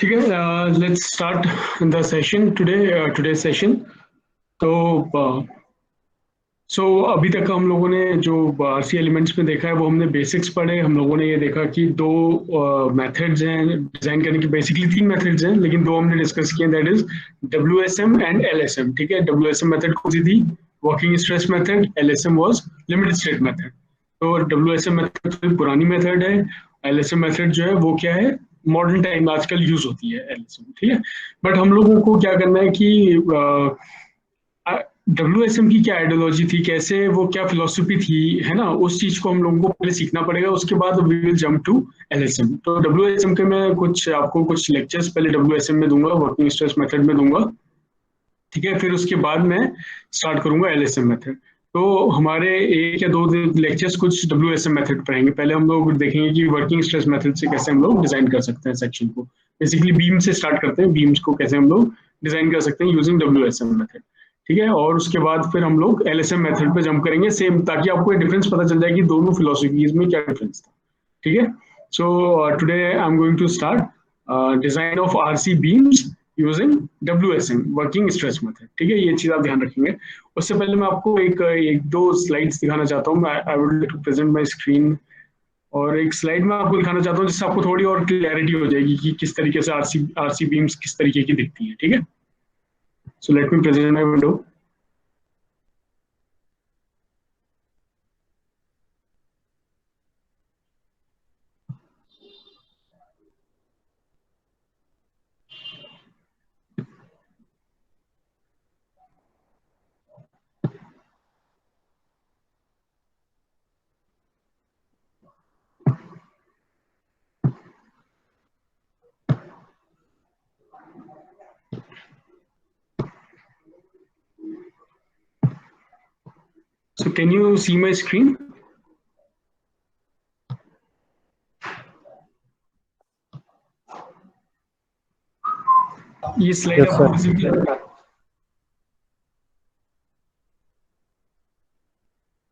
ठीक है, let's start the session today session. तो अभी तक हम लोगों ने जो आरसी एलिमेंट्स में देखा है वो हमने बेसिक्स पढ़े। हम लोगों ने ये देखा कि दो मेथड्स हैं डिजाइन करने की। बेसिकली तीन मेथड्स हैं लेकिन दो हमने डिस्कस किए, that is WSM and LSM। ठीक है, WSM मेथड कौन सी थी? Working stress method. LSM was limited state method. तो WSM मेथड तो पुरानी मेथड है। LSM मेथड जो है वो क्या है, मॉडर्न टाइम में आजकल यूज होती है LSM। ठीक है, बट हम लोगों को क्या करना है कि WSM की क्या आइडियोलॉजी थी, कैसे वो क्या फिलोसफी थी, है ना, उस चीज को हम लोगों को पहले सीखना पड़ेगा। उसके बाद we will jump to LSM। तो WSM के मैं आपको कुछ लेक्चर्स पहले WSM में दूंगा, वर्किंग स्ट्रेस मेथड में दूंगा। ठीक है, फिर उसके बाद मैं स्टार्ट करूंगा LSM मेथड। तो हमारे एक या दो लेक्चर्स कुछ WSM मेथड पढ़ेंगे। पहले हम लोग देखेंगे कि वर्किंग स्ट्रेस मेथड से कैसे हम लोग डिजाइन कर सकते हैं सेक्शन को। बेसिकली बीम से स्टार्ट करते हैं, बीम्स को कैसे हम लोग डिजाइन कर सकते हैं यूजिंग WSM मेथड। ठीक है, और उसके बाद फिर हम लोग LSM मेथड पे जंप करेंगे सेम, ताकि आपको डिफरेंस पता चल जाए कि दोनों फिलोसफीज में क्या डिफरेंस था। ठीक है, so today I am going to start design of RC beams using WSM working stress method. ठीक है, ये चीज आप ध्यान रखेंगे। उससे पहले मैं आपको एक दो स्लाइड्स दिखाना चाहता हूँ। I would to present my screen, और एक स्लाइड में आपको दिखाना चाहता हूँ जिससे आपको थोड़ी और क्लैरिटी हो जाएगी कि किस तरीके से आरसी बीम्स किस तरीके की दिखती है। ठीक है, so let me present my window. So can you see my screen? ये स्लाइड Yes, आपको sir. विजिबल है?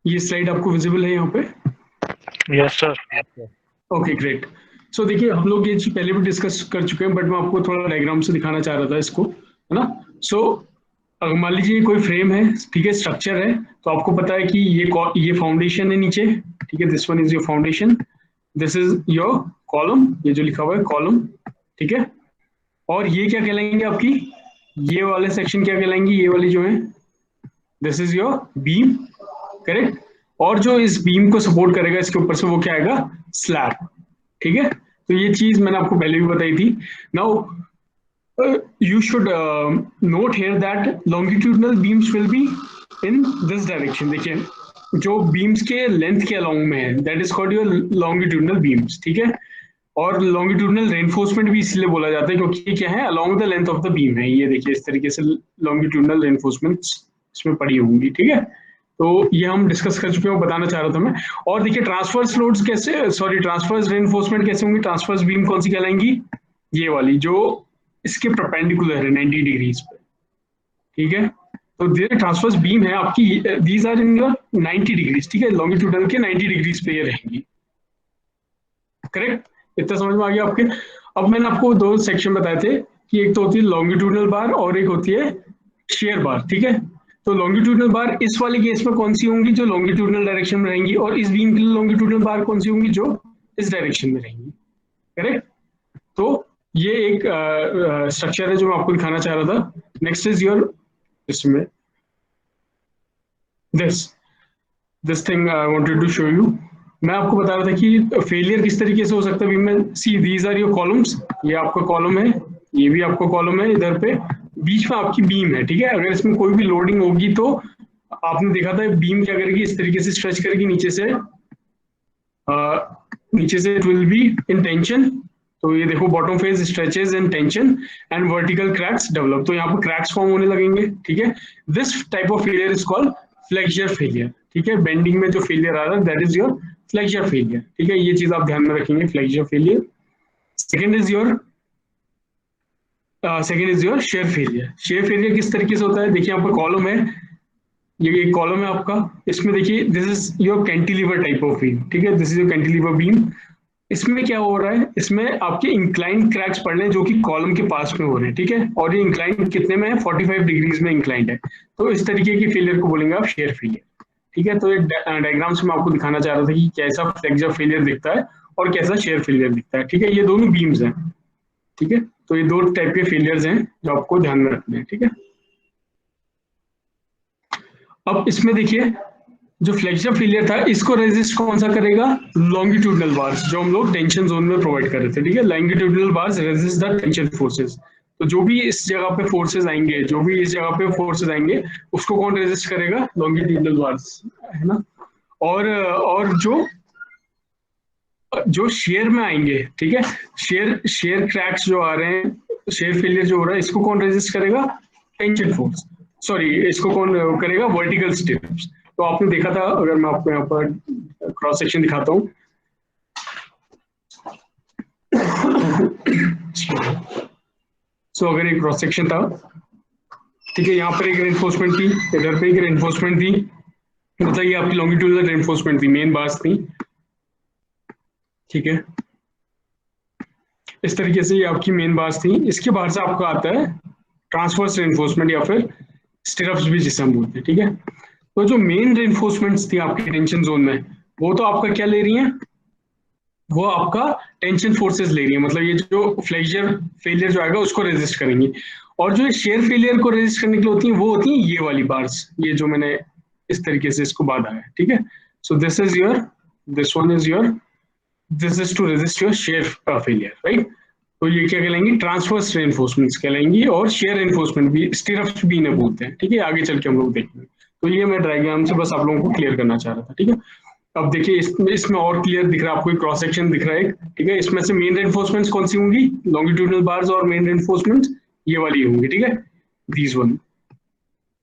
ये स्लाइड आपको विजिबल है यहाँ पे? Yes, sir. Okay, great. So देखिए, हम लोग ये चीज पहले भी डिस्कस कर चुके हैं, बट मैं आपको थोड़ा डायग्राम से दिखाना चाह रहा था इसको, है ना। सो अगर मान लीजिए कोई फ्रेम है, ठीक है, स्ट्रक्चर है, तो आपको पता है कि ये फाउंडेशन है नीचे। ठीक है, this one is your foundation, this is your column, ये जो लिखा हुआ है कॉलम। ठीक है, और ये क्या कहलाएंगे आपकी, ये वाले सेक्शन क्या कहलाएंगे, ये वाली जो है, this is your beam, correct. और जो इस बीम को सपोर्ट करेगा इसके ऊपर से वो क्या आएगा, स्लैब। ठीक है, तो ये चीज मैंने आपको पहले भी बताई थी। Now you should note here that longitudinal beams will be in this direction। देखिए जो बीम्स के लेंथ के अलोंग में है, that is called your longitudinal beams. ठीक है, और लॉन्गिट्यूडनल रेनफोर्समेंट भी इसलिए बोला जाता है क्योंकि ये क्या है, along the length of the beam है। ये देखिए इस तरीके से लॉन्गिट्यूडनल रेनफोर्समेंट इसमें पड़ी होंगी। ठीक है, तो ये हम डिस्कस कर चुके हैं, बताना चाह रहा था मैं। और देखिए ट्रांसफर्स लोड्स कैसे, सॉरी ट्रांसफर्स रेनफोर्समेंट कैसे होंगी, ट्रांसफर्स बीम कौन सी कहलाएंगी, ये वाली जो इसके परपेंडिकुलर है 90 डिग्रीज पे। ठीक है, तो ट्रांसवर्स बीम है आपकी, these are in your 90 degrees. ठीक है, लॉन्गिट्यूडल के 90 डिग्रीज पे ये रहेंगी, करेक्ट। इतना समझ में आ गया आपके? अब मैंने आपको दो सेक्शन बताए थे कि एक तो होती है लॉन्गिट्यूडनल बार और एक होती है शेयर बार। ठीक है, तो लॉन्गिट्यूडनल बार इस वाले केस में कौन सी होंगी, जो लॉन्गिट्यूडनल डायरेक्शन में रहेंगी, और इस बीम के लिए लॉन्गिट्यूडनल बार कौन सी होंगी, जो इस डायरेक्शन में रहेंगी, करेक्ट। तो ये एक स्ट्रक्चर है जो मैं आपको दिखाना चाह रहा था। नेक्स्ट इज योर, इसमें this this thing I wanted to show you. मैं आपको बता रहा था कि फेलियर किस तरीके से हो सकता है बीम में। See these are your columns, ये आपका कॉलम है, ये भी आपका कॉलम है, इधर पे बीच में आपकी बीम है। ठीक है, अगर इसमें कोई भी लोडिंग होगी तो आपने देखा था बीम क्या करेगी, इस तरीके से स्ट्रेच करेगी नीचे से, नीचे से it will be in tension. तो ये देखो bottom phase stretches in tension and vertical cracks develop, तो यहाँ पर क्रैक्स फॉर्म होने लगेंगे। ठीक है, this type of failure is called flexor failure. ठीक है, बेंडिंग में जो फेलियर आ रहा है that is your flexor failure. ठीक है, ये चीज आप ध्यान में रखेंगे, flexor failure. Second is your shear failure. Share failure किस तरीके से होता है, देखिए यहाँ पर कॉलम है, ये एक कॉलम है आपका, इसमें देखिए this is your cantilever type of beam. ठीक है, this is your cantilever beam, इसमें क्या हो रहा है, इसमें आपके इंक्लाइंड क्रैक्स पड़ रहे हैं जो कि कॉलम के पास में हो रहे हैं, ठीक है, और ये इंक्लाइंड कितने में है, 45 डिग्रीज में इंक्लाइंड है। तो इस तरीके की फेलियर को बोलेंगे आप शेयर फेलियर, ठीक है। तो ये डायग्राम से मैं आपको दिखाना चाह रहा था कि कैसा फ्लेक्सर फेलियर दिखता है और कैसा शेयर फेलियर दिखता है, ठीक है। ये दोनों बीम्स हैं, ठीक है। तो ये दो टाइप के फेलियर्स हैं जो आपको ध्यान में रखने हैं, ठीक है। अब इसमें देखिए, जो फ्लेक्सर फेलियर था इसको रेजिस्ट कौन सा करेगा, लॉन्गिट्यूडनल बार्स, जो हम लोग टेंशन जोन में प्रोवाइड कर रहे थे, ठीक है। Longitudinal bars resist the tension forces. तो जो भी इस जगह पे फोर्सेस आएंगे, जो भी इस जगह पे फोर्सेस आएंगे, उसको कौन रेजिस्ट करेगा, लॉन्गिट्यूडनल बार्स, है ना। और जो जो शेयर में आएंगे, ठीक है, शेयर शेयर क्रैक्स जो आ रहे हैं, शेयर फेलियर जो हो रहा है, इसको कौन रेजिस्ट करेगा, टेंशन फोर्स, सॉरी, इसको कौन करेगा, वर्टिकल स्टेप्स। तो आपने देखा था, अगर मैं आपको यहाँ पर क्रॉस सेक्शन दिखाता हूँ, सो अगर एक क्रॉस सेक्शन था, ठीक है, यहाँ पर एक रेनफोर्समेंट थी, इधर पे एक रेनफोर्समेंट थी, मतलब ये आपकी लॉन्गिट्यूडनल रेनफोर्समेंट थी, मेन बार्स थी, ठीक है। इस तरीके से ये आपकी मेन बार्स थी। इसके बाहर से आपका आता है ट्रांसवर्स रेनफोर्समेंट या फिर स्टिरप्स भी जिसे हम बोलते हैं, ठीक है। तो जो मेन रेनफोर्समेंट्स थी आपके टेंशन जोन में, वो तो आपका क्या ले रही हैं, वो आपका टेंशन फोर्सेस ले रही है, मतलब ये जो फ्लेक्सर फेलियर जो आएगा उसको रेजिस्ट करेंगी। और जो शेयर फेलियर को रेजिस्ट करने के लिए होती है, वो होती है ये वाली बार्स, ये जो मैंने इस तरीके से इसको बांधा है, ठीक है। So this is your, this one is your, this is to resist your shear failure, right. तो ये क्या कहलाएंगी, ट्रांसवर्स रेनफोर्समेंट्स कहलाएंगी, और शेयर रेनफोर्समेंट भी, स्टिरप्स भी इन्हें बोलते हैं, ठीक है। आगे चल के हम लोग देखेंगे। तो ये मैं डायग्राम से बस आप लोगों को क्लियर करना चाह रहा था, ठीक है। अब देखिए, इसमें और क्लियर दिख रहा है आपको, क्रॉस सेक्शन दिख रहा है, ठीक है। इसमें से मेन रेनफोर्समेंट्स कौन सी होंगी, लॉन्गिट्यूडनल बार्स, और मेन रेनफोर्समेंट्स ये वाली होंगी, ठीक है, दीज वन।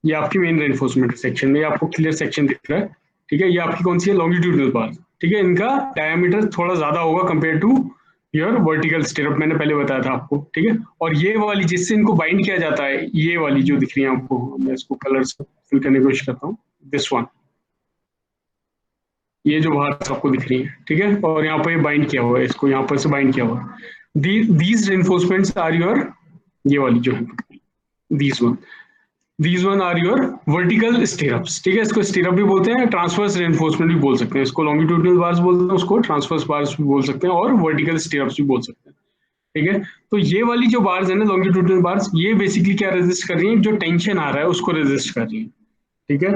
ये आपकी मेन रेनफोर्समेंट सेक्शन में आपको क्लियर सेक्शन दिख रहा है, ठीक है। ये आपकी कौन सी है, लॉन्गिट्यूडनल बार, ठीक है। इनका डायमीटर थोड़ा ज्यादा होगा compare to your vertical stirrup, मैंने पहले बताया था आपको, ठीक है। और ये वाली जिससे इनको बाइंड किया जाता है, ये वाली जो दिख रही है आपको, मैं इसको कलर से फिल करने की कोशिश करता हूँ, दिस वन, ये जो बाहर आपको दिख रही है, ठीक है। और यहाँ पर बाइंड किया हुआ है, इसको यहाँ पर से बाइंड किया हुआ है। दीज रेनफोर्समेंट्स आर योर, ये वाली जो है, these one, These one are your vertical stirrups, ठीक है। इसको स्टिरअप भी बोलते हैं, ट्रांसवर्स रेनफोर्समेंट भी बोल सकते हैं, इसको लॉन्गिट्यूडनल बार्स बोलते हैं, उसको ट्रांसवर्स बार्स भी बोल सकते हैं, और वर्टिकल स्टिरअप्स भी बोल सकते हैं, ठीक है। तो ये वाली जो बार्स है ना, लॉन्गिट्यूडनल बार्स, ये बेसिकली क्या रेजिस्ट कर रही है, जो टेंशन आ रहा है उसको रेजिस्ट कर रही है, ठीक है।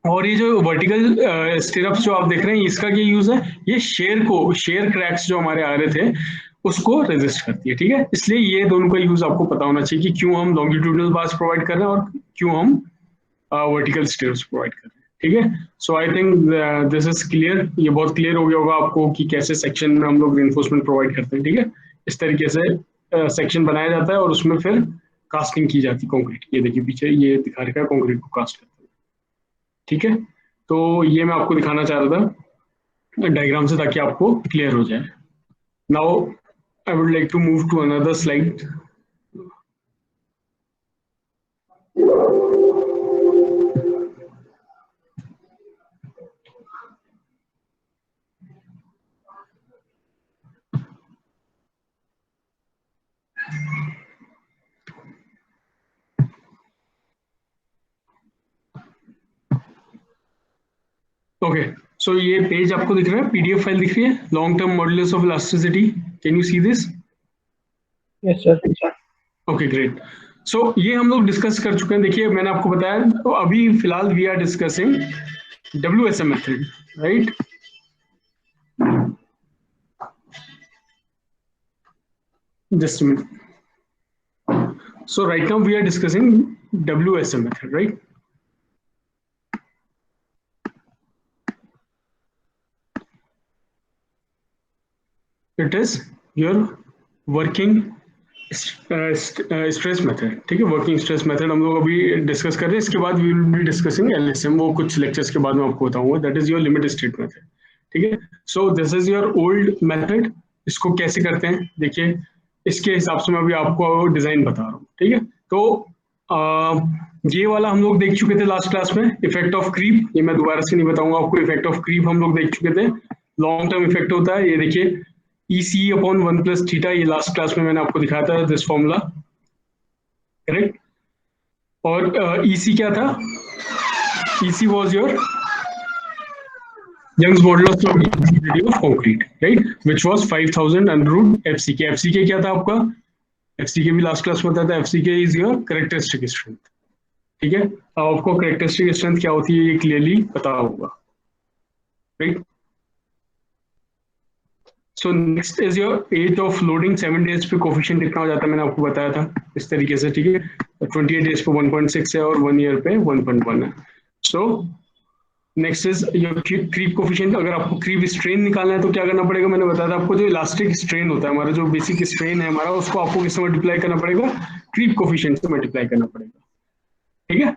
और ये जो वर्टिकल स्टिरअप्स जो आप देख रहे हैं, इसका क्या यूज है, ये शेयर क्रैक्स जो हमारे आ रहे थे उसको रेजिस्ट करती है, ठीक है। इसलिए ये दोनों का यूज आपको पता होना चाहिए कि क्यों हम लॉन्गिट्यूडनल बार्स प्रोवाइड कर रहे हैं और क्यों हम वर्टिकल स्टिरअप्स प्रोवाइड कर रहे हैं, ठीक है। So I think this is clear, ये बहुत क्लियर हो गया होगा आपको कि कैसे सेक्शन में हम लोग रेनफोर्समेंट प्रोवाइड करते हैं, ठीक है। इस तरीके से सेक्शन बनाया जाता है और उसमें फिर कास्टिंग की जाती है कंक्रीट, ये देखिए पीछे ये दिखा रखा है, कंक्रीट को कास्ट करते हैं, ठीक है। तो ये मैं आपको दिखाना चाह रहा था डायग्राम से, ताकि आपको क्लियर हो जाए। Now I would like to move to another slide. Okay, so ये पेज आपको दिख रहा है, पीडीएफ फाइल दिख रही है, long term modulus of elasticity, can you see this? Yes, sir. Okay, great. So ये हम लोग डिस्कस कर चुके हैं, देखिए मैंने आपको बताया, तो अभी फिलहाल we are discussing WSM method, right. Just a minute. So right now we are discussing WSM method, right? It is your working stress method, ठीक है। वर्किंग स्ट्रेस मेथड हम लोग अभी डिस्कस कर रहे हैं, इसके बाद we will be discussing LSM, वो कुछ लेक्चर्स के बाद मैं आपको बताऊंगा। That is your limit state method, ठीक है। So this is your old method. इसको कैसे करते हैं देखिए, इसके हिसाब से मैं अभी आपको डिजाइन बता रहा हूँ, ठीक है। तो ये वाला हम लोग देख चुके थे लास्ट क्लास में, इफेक्ट ऑफ क्रीप, ये मैं दोबारा से नहीं बताऊंगा आपको। इफेक्ट ऑफ क्रीप हम लोग देख चुके थे, लॉन्ग टर्म इफेक्ट होता है, ये देखिए EC अपॉन 1 प्लस थीटा, ये लास्ट क्लास में मैंने आपको दिखाया था दिस फॉर्मूला, करेक्ट। और EC क्या था? EC was your Young's modulus of rigidity of concrete, right? Which was 5000 under root FCK. FCK क्या था आपका? FCK भी लास्ट क्लास में बताया था. FCK is your characteristic strength. ठीक है, अब आपको characteristic strength क्या होती है ये क्लियरली पता होगा, right? So next is your age of loading. 7 days पे कोफिशिएंट कितना हो जाता है मैंने आपको बताया था इस तरीके से, ठीक है. 28 days पे 1.6 है और 1 year पे 1.1 है. So next is your creep coefficient. अगर आपको क्रीप स्ट्रेन निकालना है तो क्या करना पड़ेगा? मैंने बताया था आपको, जो इलास्टिक स्ट्रेन होता है हमारा, जो बेसिक स्ट्रेन है हमारा, उसको आपको किससे मल्टीप्लाई करना पड़ेगा? क्रीप कोफिशिएंट से मल्टीप्लाई करना पड़ेगा, ठीक है.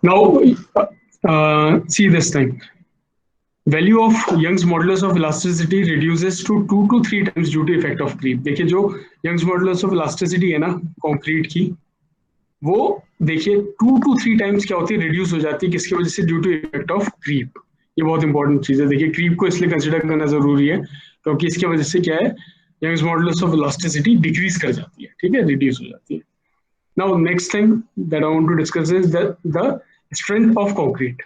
Now see this thing, value of Young's modulus of elasticity reduces to 2 to 3 times due to effect of creep. देखिए जो यंग्स मॉडुलस ऑफ इलास्टिसिटी है ना कंक्रीट की, वो देखिए 2 to 3 टाइम्स क्या होती है, रिड्यूस हो जाती है. किसकी वजह से? Due to effect of creep. ये बहुत इंपॉर्टेंट चीज है. देखिए क्रीप को इसलिए कंसिडर करना जरूरी है क्योंकि इसकी वजह से क्या है, Young's modulus of elasticity decrease कर जाती है, ठीक है, रिड्यूस हो जाती है. Now next thing that I want to discuss is the strength of concrete.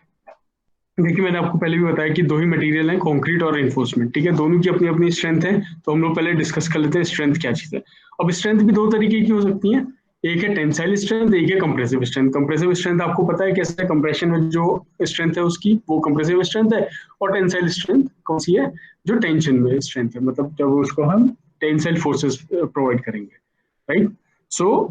देखिए मैंने आपको पहले भी बताया कि दो ही मटेरियल हैं, कंक्रीट और रेनफोर्समेंट, ठीक है. दोनों की अपनी अपनी स्ट्रेंथ है, तो हम लोग पहले डिस्कस कर लेते हैं स्ट्रेंथ क्या चीज है. अब स्ट्रेंथ भी दो तरीके की हो सकती है, एक है टेंसाइल स्ट्रेंथ, एक है कंप्रेसिव स्ट्रेंथ. कंप्रेसिव स्ट्रेंथ आपको पता है कैसे है, कंप्रेशन में जो स्ट्रेंथ है उसकी वो कंप्रेसिव स्ट्रेंथ है, और टेंसाइल स्ट्रेंथ कौन सी है? जो टेंशन में स्ट्रेंथ है, मतलब जब उसको हम टेंसाइल फोर्सेस प्रोवाइड करेंगे, राइट. सो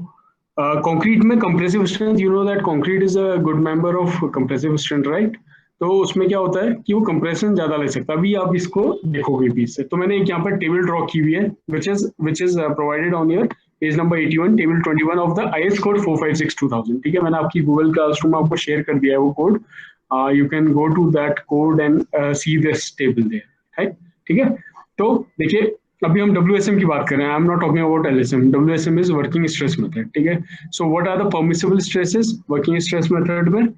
कंक्रीट में compressive strength, you know that concrete is a good member of compressive strength, right. तो उसमें क्या होता है कि वो कंप्रेशन ज्यादा ले सकता है. अभी आप इसको देखोगे पीस से, तो मैंने एक यहाँ पर टेबल ड्रॉ की हुई है which is provided on your page number 81, table 21 of the IS code 456/2000, ठीक है. मैंने आपकी गूगल क्लासरूम में आपको शेयर कर दिया है वो code. You can go to that code and see this table there, है, ठीक है. तो देखिए अभी हम WSM की बात कर रहे हैं. I am not talking about LSM. WSM is working stress method, ठीक है. So what are the permissible stresses working stress method में?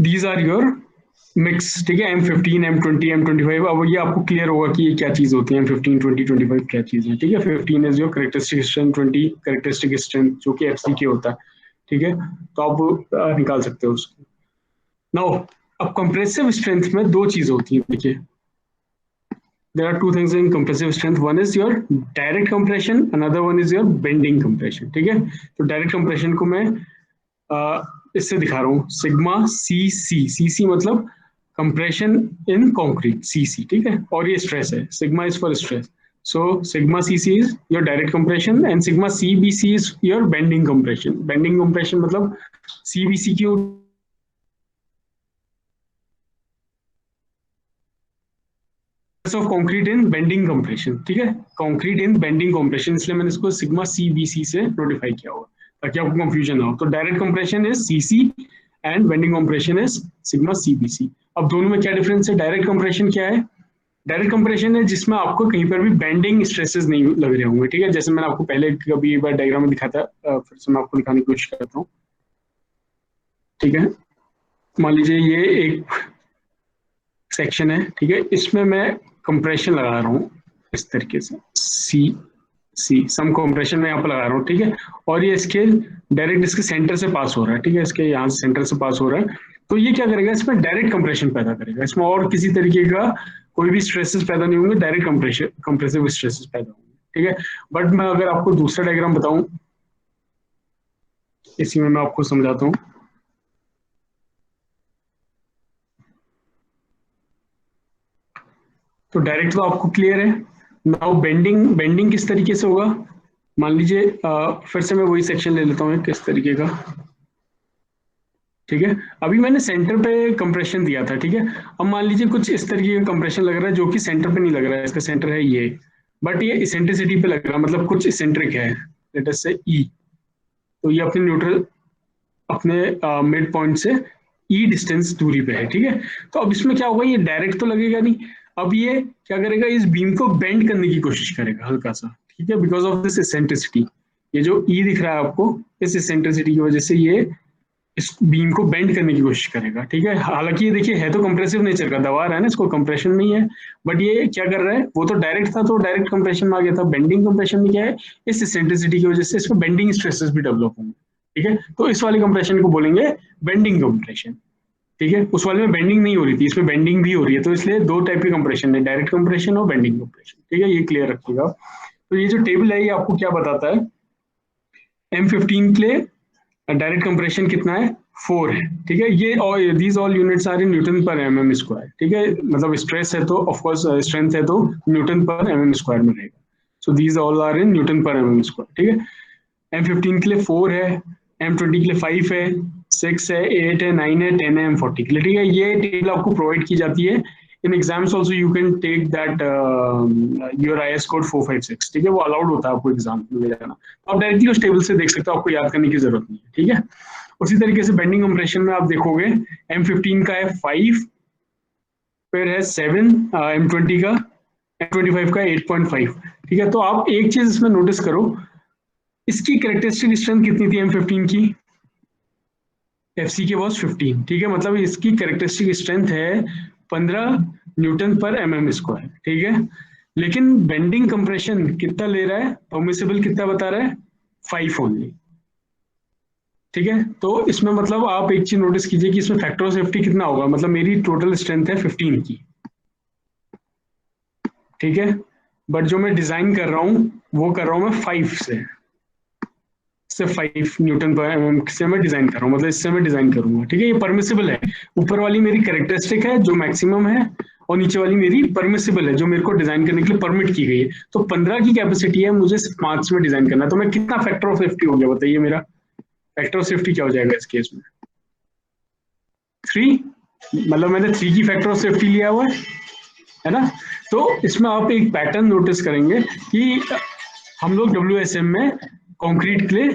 these are your मिक्स, ठीक है. M15, M20, M25. अब ये आपको क्लियर होगा कि ये क्या चीज होती है, M15, 20, 25 क्या चीज है, ठीक है. 15 is your characteristic strength, 20 characteristic strength जो कि FCK होता है, ठीक है. तो आप निकाल सकते हो उसको. नाउ अब कंप्रेसिव स्ट्रेंथ में दो चीज होती है. देखिए there are two things in compressive strength. One is your direct compression, another one is your bending compression, ठीक है. तो direct compression को मैं इससे दिखा रहा हूँ, सिग्मा CC मतलब कंप्रेशन इन कंक्रीट, CC, ठीक है. और ये स्ट्रेस है, sigma is for stress. So sigma CC is your direct compression and sigma CBC is your bending compression. Bending compression मतलब CBC की of concrete in bending compression, ठीक है. Concrete इन bending compression, इसलिए मैंने इसको सिग्मा CBC से notify किया हुआ ताकि आपको कंफ्यूजन ना हो. तो direct compression is CC and bending compression is sigma CBC. अब दोनों में क्या डिफरेंस है? डायरेक्ट कंप्रेशन क्या है? डायरेक्ट कंप्रेशन है जिसमें आपको कहीं पर भी बेंडिंग स्ट्रेसेस नहीं लग रहे होंगे, ठीक है. जैसे मैंने आपको पहले कभी एक बार डायग्राम में दिखा था, फिर से मैं आपको दिखाने की कोशिश करता हूँ, ठीक है. मान लीजिए ये एक सेक्शन है, ठीक है. इसमें मैं कंप्रेशन लगा रहा हूँ इस तरीके से, सी सम कंप्रेशन में यहाँ पर लगा रहा हूँ, ठीक है. और ये इसके डायरेक्ट इसके सेंटर से पास हो रहा है, ठीक है. इसके यहाँ से सेंटर से पास हो रहा है. तो ये क्या करेगा? इसमें डायरेक्ट कंप्रेशन पैदा करेगा. इसमें और किसी तरीके का कोई भी स्ट्रेसेस पैदा नहीं होंगे, डायरेक्ट कंप्रेसिव स्ट्रेसेस पैदा होंगे, ठीक है. बट मैं अगर आपको दूसरा डायग्राम बताऊं, इसी में मैं आपको समझाता हूँ. तो डायरेक्ट तो आपको क्लियर है. नाउ बेंडिंग किस तरीके से होगा? मान लीजिए फिर से मैं वही सेक्शन ले लेता हूँ किस तरीके का, ठीक है. अभी मैंने सेंटर पे कंप्रेशन दिया था, ठीक है. अब मान लीजिए कुछ इस तरीके का कंप्रेशन लग रहा है जो कि सेंटर पे नहीं लग रहा है. इसका सेंटर है ये, बट ये इसेंट्रिसिटी पे लग रहा है, मतलब कुछ इसेंट्रिक है, लेट अस से E. तो ये अपने न्यूट्रल, अपने मिड पॉइंट से E डिस्टेंस दूरी पे है, ठीक है. तो अब इसमें क्या होगा? ये डायरेक्ट तो लगेगा नहीं. अब ये क्या करेगा? इस बीम को बेंड करने की कोशिश करेगा हल्का सा, ठीक है, बिकॉज ऑफ दिस इसेंट्रिसिटी. ये जो E दिख रहा है आपको, इस इसेंट्रिसिटी की वजह से ये इस बीम को बेंड करने की कोशिश करेगा, ठीक है। हालांकि ये देखिए है तो कंप्रेसिव नेचर का, दबा रहा है ना इसको, कंप्रेशन में ही है, बट ये क्या कर रहा है, वो तो डायरेक्ट था तो डायरेक्ट कंप्रेशन में आ गया था। बेंडिंग कंप्रेशन में क्या है, इस इसेंट्रिसिटी की वजह से इसमें बेंडिंग स्ट्रेसेस भी डेवलप होंगे, ठीक है। तो इस वाले कंप्रेशन को बोलेंगे बेंडिंग कंप्रेशन, ठीक है। उस वाले में बेंडिंग नहीं हो रही थी, इसमें बेंडिंग भी हो रही है, तो इसलिए दो टाइप के कंप्रेशन है, डायरेक्ट कंप्रेशन और बेंडिंग कंप्रेशन, ठीक है। ये क्लियर रखिएगा। तो ये जो टेबल है ये आपको क्या बताता है, M15 के लिए डायरेक्ट कंप्रेशन कितना है, 4 है, ठीक है। ये और these all units are in newton per mm square, ठीक है। मतलब स्ट्रेस है तो ऑफ कोर्स स्ट्रेंथ है तो न्यूटन पर mm स्क्वायर में रहेगा। So these all are in newton per mm square, ठीक है। M15 के लिए 4 है, M20 के लिए 5 है, 6 है, 8 है, 9 है, 10 है, M40 के लिए, ठीक है। ये टेबल आपको प्रोवाइड की जाती है in exams also, you can take that your IS code 456, ठीक है। वो अलाउड होता है आपको एग्जाम में ले जाना, आप डायरेक्टली उस टेबल से देख सकते हो, आपको याद करने की जरूरत नहीं है, ठीक है। उसी तरीके से बेंडिंग कंप्रेशन में आप देखोगे M15 का है 5, फिर है 7 M20 का, M25 का 8.5, ठीक है। तो आप एक चीज इसमें नोटिस करो, इसकी कैरेक्टरिस्टिक स्ट्रेंथ कितनी थी M15 की, FCK वाज 15, ठीक है। मतलब इसकी कैरेक्टरिस्टिक स्ट्रेंथ है 15 न्यूटन पर mm स्क्वायर, ठीक है। लेकिन बेंडिंग कंप्रेशन कितना ले रहा है, परमिसिबल कितना बता रहा है, 5 ओनली, ठीक है। तो इसमें मतलब आप एक चीज नोटिस कीजिए कि इसमें फैक्टर ऑफ सेफ्टी कितना होगा, मतलब मेरी टोटल स्ट्रेंथ है 15 की, ठीक है। बट जो मैं डिजाइन कर रहा हूं वो कर रहा हूं मैं 5 से 5 न्यूटन पर mm से मैं डिजाइन कर रहा हूँ, मतलब इससे मैं डिजाइन करूंगा, ठीक है। ये परमिसिबल है, ऊपर वाली मेरी कैरेक्टरिस्टिक है जो मैक्सिमम है, और नीचे वाली मेरी परमिसिबल है जो मेरे को डिजाइन करने के लिए परमिट की गई है। तो 15 की कैपेसिटी है, मुझे 5 में डिजाइन करना है, तो मैं कितना फैक्टर ऑफ सेफ्टी हो गया बताइए, मेरा फैक्टर ऑफ सेफ्टी क्या हो जाएगा इस केस में, 3, मतलब मैंने 3 की फैक्टर ऑफ सेफ्टी लिया हुआ है ना। तो इसमें आप एक पैटर्न नोटिस करेंगे कि हम लोग WSM में कंक्रीट के लिए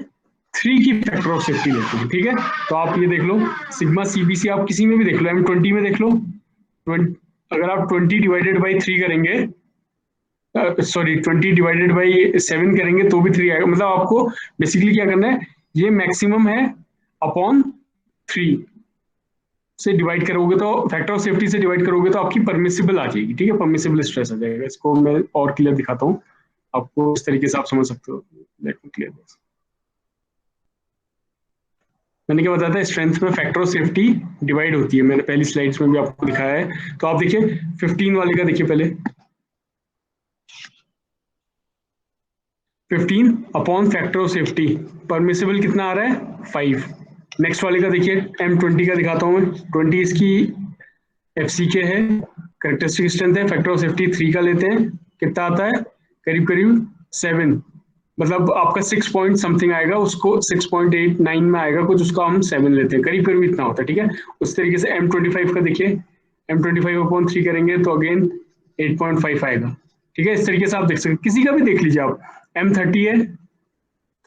3 की फैक्टर ऑफ सेफ्टी लेते हैं, ठीक है। तो आप ये देख लो, सिग्मा CBC आप किसी में भी देख लो, M20 में देख लो, अगर आप 20 डिवाइडेड बाई 3 करेंगे, सॉरी 20 डिवाइडेड बाई 7 करेंगे तो भी 3 आएगा। मतलब आपको बेसिकली क्या करना है, ये मैक्सिमम है अपॉन 3 से डिवाइड करोगे तो फैक्टर ऑफ सेफ्टी से डिवाइड करोगे तो आपकी परमिसिबल आ जाएगी, ठीक है। परमिसिबल स्ट्रेस आ जाएगा। इसको मैं और क्लियर दिखाता हूँ आपको, इस तरीके से आप समझ सकते हो। Let me clear this. मैंने क्या बताया था, स्ट्रेंथ में फैक्टर ऑफ सेफ्टी डिवाइड होती है, मैंने पहली स्लाइड्स में भी आपको दिखाया है। तो आप देखिए 15 वाले का देखिए, पहले 15 upon factor of safety, permissible कितना आ रहा है, 5। नेक्स्ट वाले का देखिए, M20 का दिखाता हूँ मैं, 20 इसकी FCK है, कैरेक्टरिस्टिक स्ट्रेंथ है, फैक्टर ऑफ सेफ्टी 3 का लेते हैं, कितना आता है, करीब करीब 7, मतलब आपका 6 पॉइंट समथिंग आएगा, उसको 6.89 में आएगा कुछ, उसका हम 7 लेते हैं, करीब करीब इतना होता है, ठीक है। उस तरीके से M25 का देखिए, M25 अपॉन 3 करेंगे तो अगेन 8.5 आएगा, ठीक है। इस तरीके से आप देख सकते, किसी का भी देख लीजिए आप, M30 है,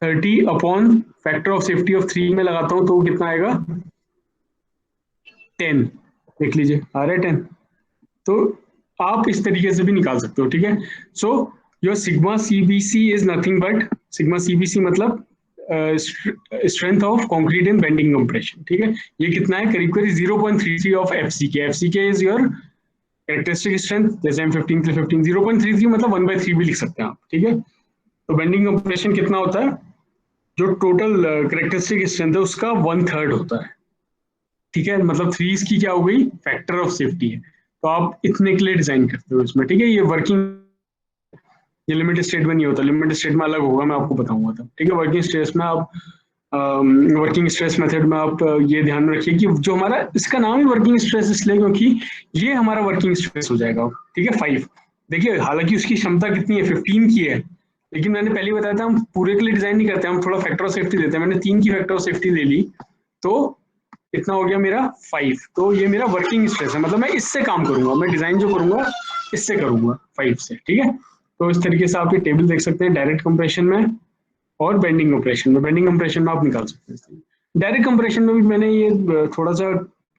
30 upon factor of safety of 3 में लगाता हूं तो वो कितना आएगा, 10, देख लीजिए आ रहा है 10। तो आप इस तरीके से भी निकाल सकते हो, ठीक है। So your sigma CBC is nothing but, sigma CBC मतलब strength of concrete in bending compression, ठीक है। ये कितना है, करीब करीब 0.33 of FCK। FCK is your characteristic strength, जैसे M15 के लिए 15, 0.33 मतलब 1/3 भी लिख सकते हैं आप, ठीक है। तो बेंडिंग कंप्रेशन कितना होता है, जो टोटल कैरेक्टरिस्टिक स्ट्रेंथ है उसका 1/3 होता है, ठीक है। मतलब 3 इसकी क्या हो गई, फैक्टर ऑफ सेफ्टी है। तो आप इतने के लिए डिजाइन करते हो इसमें, ठीक है। ये वर्किंग, ये लिमिट स्टेट में नहीं होता, लिमिट स्टेट में अलग होगा, मैं आपको बताऊंगा तब, ठीक है। वर्किंग स्ट्रेस में आप वर्किंग स्ट्रेस मेथड में आप ये ध्यान में रखिए कि जो हमारा, इसका नाम ही वर्किंग स्ट्रेस इसलिए क्योंकि ये हमारा वर्किंग स्ट्रेस हो जाएगा, ठीक है, 5। देखिए हालांकि उसकी क्षमता कितनी है, 15 की है, लेकिन मैंने पहले बताया था हम पूरे के लिए डिजाइन नहीं करते, हम थोड़ा फैक्टर ऑफ सेफ्टी देते हैं। मैंने 3 की फैक्टर ऑफ सेफ्टी ले ली तो इतना हो गया मेरा 5। तो ये मेरा वर्किंग स्ट्रेस है, मतलब मैं इससे काम करूंगा, मैं डिजाइन जो करूंगा इससे करूंगा 5 से, ठीक है। तो इस तरीके से आप ये टेबल देख सकते हैं डायरेक्ट कंप्रेशन में और बेंडिंग कंप्रेशन में। बेंडिंग कंप्रेशन में आप निकाल सकते हैं, डायरेक्ट कंप्रेशन में भी मैंने ये थोड़ा सा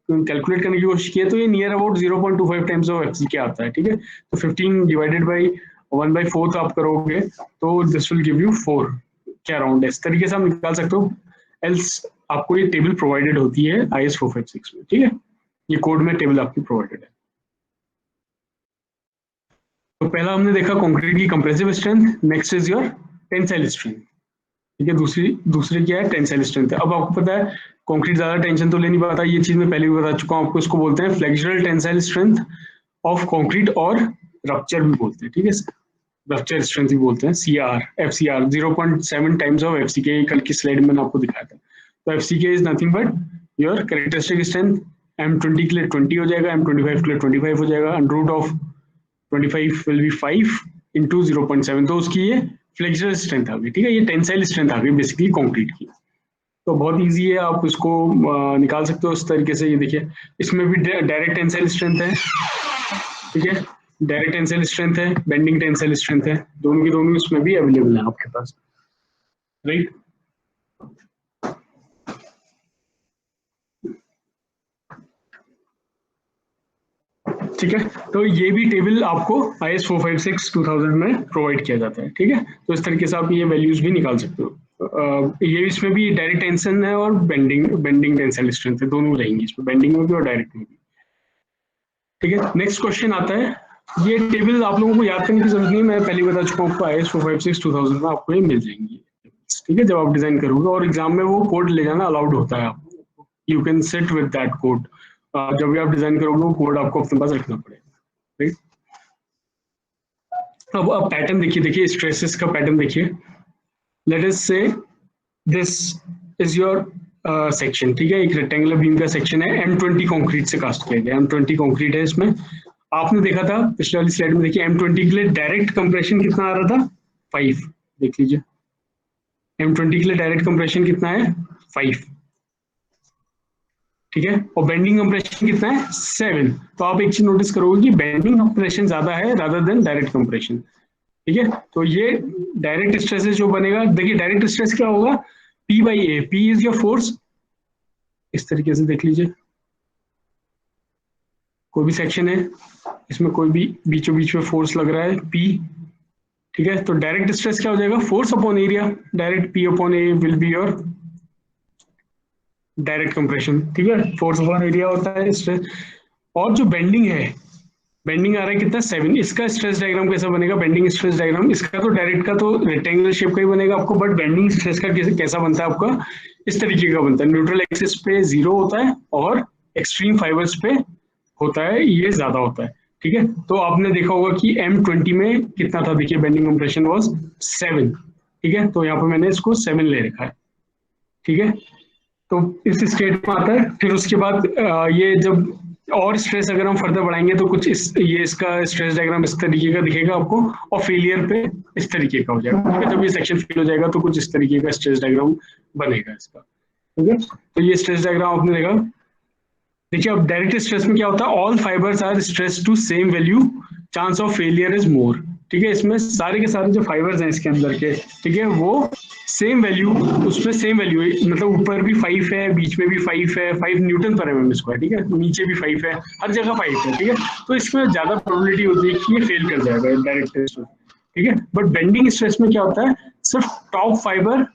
कैलकुलेट करने की कोशिश की है, तो ये near about 0.25 times of FCK आता है, ठीक है। तो 15 डिवाइडेड बाई 1/4 आप करोगे तो दिस विल गिव यू 4 के अराउंड, इस तरीके से आप निकाल सकते हो। एल्स आपको ये टेबल प्रोवाइडेड होती है IS 456 में, ठीक है, ये कोड में टेबल आपकी प्रोवाइडेड है। तो पहला हमने देखा कंक्रीट की compressive strength, next is your tensile strength, ठीक है, दूसरी क्या है, टेंसाइल स्ट्रेंथ है। अब आपको पता है कंक्रीट ज्यादा टेंशन तो ले नहीं पाता, ये चीज मैं पहले भी बता चुका हूँ आपको, इसको बोलते हैं flexural tensile strength of concrete और रप्चर भी बोलते हैं, ठीक है, रप्चर स्ट्रेंथ भी बोलते हैं, CR FCR 0.7 times of FCK, कल की स्लाइड में मैंने आपको दिखाया था। तो FCK is nothing but your characteristic strength, M20 के लिए 20 हो जाएगा, M25 के लिए 25 हो जाएगा, under root of 25 will be 5 into 0.7, तो उसकी ये फ्लेक्सुरल स्ट्रेंथ आ गई, ठीक है, ये टेंसाइल स्ट्रेंथ आ गई बेसिकली कंक्रीट की। तो बहुत इजी है, आप इसको निकाल सकते हो इस तरीके से। ये देखिए इसमें भी डायरेक्ट टेंसाइल स्ट्रेंथ है, ठीक है, डायरेक्ट टेंसाइल स्ट्रेंथ है, बेंडिंग टेंसाइल स्ट्रेंथ है, दोनों की दोनों इसमें भी अवेलेबल है आपके पास, राइट। ठीक है, तो ये भी टेबल आपको IS 456 2000 में प्रोवाइड किया जाता है, ठीक है, तो इस तरीके से आप ये वैल्यूज भी निकाल सकते हो। ये इसमें भी डायरेक्ट टेंशन है और बेंडिंग टेंसाइल स्ट्रेंथ है, दोनों रहेंगी इसमें, बेंडिंग में भी और डायरेक्ट में भी, ठीक है। नेक्स्ट क्वेश्चन आता है, ये टेबल आप लोगों को याद करने की जरूरत नहीं है, मैं पहले बता चुका हूँ, IS 456 2000 में आपको ये मिल जाएंगी, ठीक है, जब आप डिजाइन करोगे, और एग्जाम में वो कोड ले जाना अलाउड होता है आपको, you can sit with that code, जब भी आप डिजाइन करोगे वो कोड आपको अपने पास रखना पड़ेगा, राइट। अब पैटर्न देखिए स्ट्रेसेस का पैटर्न देखिए, लेट अस से दिस इज योर सेक्शन, ठीक है, एक रेक्टेंगुलर बीम का सेक्शन है, M20 कंक्रीट से कास्ट किया गया, M20 कंक्रीट है इसमें। आपने देखा था पिछले वाली स्लाइड में, देखिए M20 के लिए डायरेक्ट कंप्रेशन कितना आ रहा था, 5, देख लीजिए M20 के लिए डायरेक्ट कंप्रेशन कितना है, 5, ठीक है, और बेंडिंग कंप्रेशन कितना है, 7। तो आप एक चीज नोटिस करोगे कि बेंडिंग कंप्रेशन ज्यादा है रादर देन डायरेक्ट कंप्रेशन, ठीक है। तो ये डायरेक्ट स्ट्रेस जो बनेगा, देखिए डायरेक्ट स्ट्रेस क्या होगा, P/A, P is your force, इस तरीके से देख लीजिए, कोई भी सेक्शन है इसमें कोई भी बीचों बीच में फोर्स लग रहा है P, ठीक है, तो डायरेक्ट स्ट्रेस क्या हो जाएगा, force upon area, direct P/A will be your direct compression, ठीक है, फोर्स अपॉन एरिया होता है स्ट्रेस। और जो बेंडिंग है, बेंडिंग आ रहा है कितना, 7, इसका स्ट्रेस डायग्राम कैसा बनेगा, बेंडिंग स्ट्रेस डायग्राम, इसका तो डायरेक्ट का तो रेक्टेंगुलर शेप का ही बनेगा आपको, बट बेंडिंग स्ट्रेस का कैसा बनता है आपका, इस तरीके का बनता है, न्यूट्रल एक्सिस पे 0 होता है और एक्सट्रीम फाइबर्स पे होता है, ये ज्यादा होता है, ठीक है। तो आपने देखा होगा कि M20 में कितना था, देखिए बेंडिंग कंप्रेशन वाज 7, ठीक है, तो यहाँ पे मैंने इसको 7 ले रखा है, ठीक है, तो इस स्टेट में आता है। फिर उसके बाद ये जब और स्ट्रेस अगर हम फर्दर बढ़ाएंगे तो कुछ ये इसका स्ट्रेस डायग्राम इस तरीके का दिखेगा आपको, और फेलियर पे इस तरीके का हो जाएगा, ठीक है, जब ये सेक्शन फेल हो जाएगा तो कुछ इस तरीके का स्ट्रेस डायग्राम बनेगा इसका, ठीक है। तो ये स्ट्रेस डायग्राम आपने देखा। देखिए अब डायरेक्ट स्ट्रेस में क्या होता है, all fibres are stress to same value, chance of failure is more, ठीक है, इसमें सारे के सारे जो फाइबर्स हैं इसके अंदर के, ठीक है, वो सेम वैल्यू, उसमें सेम वैल्यू है, मतलब ऊपर भी 5 है, बीच में भी 5 है, 5 न्यूटन पर mm स्क्वायर, ठीक है, नीचे भी 5 है, हर जगह 5 है, ठीक है, तो इसमें ज्यादा प्रोबेबिलिटी होती है कि ये फेल कर जाएगा डायरेक्ट स्ट्रेस, ठीक है। बट बेंडिंग स्ट्रेस में क्या होता है, सिर्फ top fibre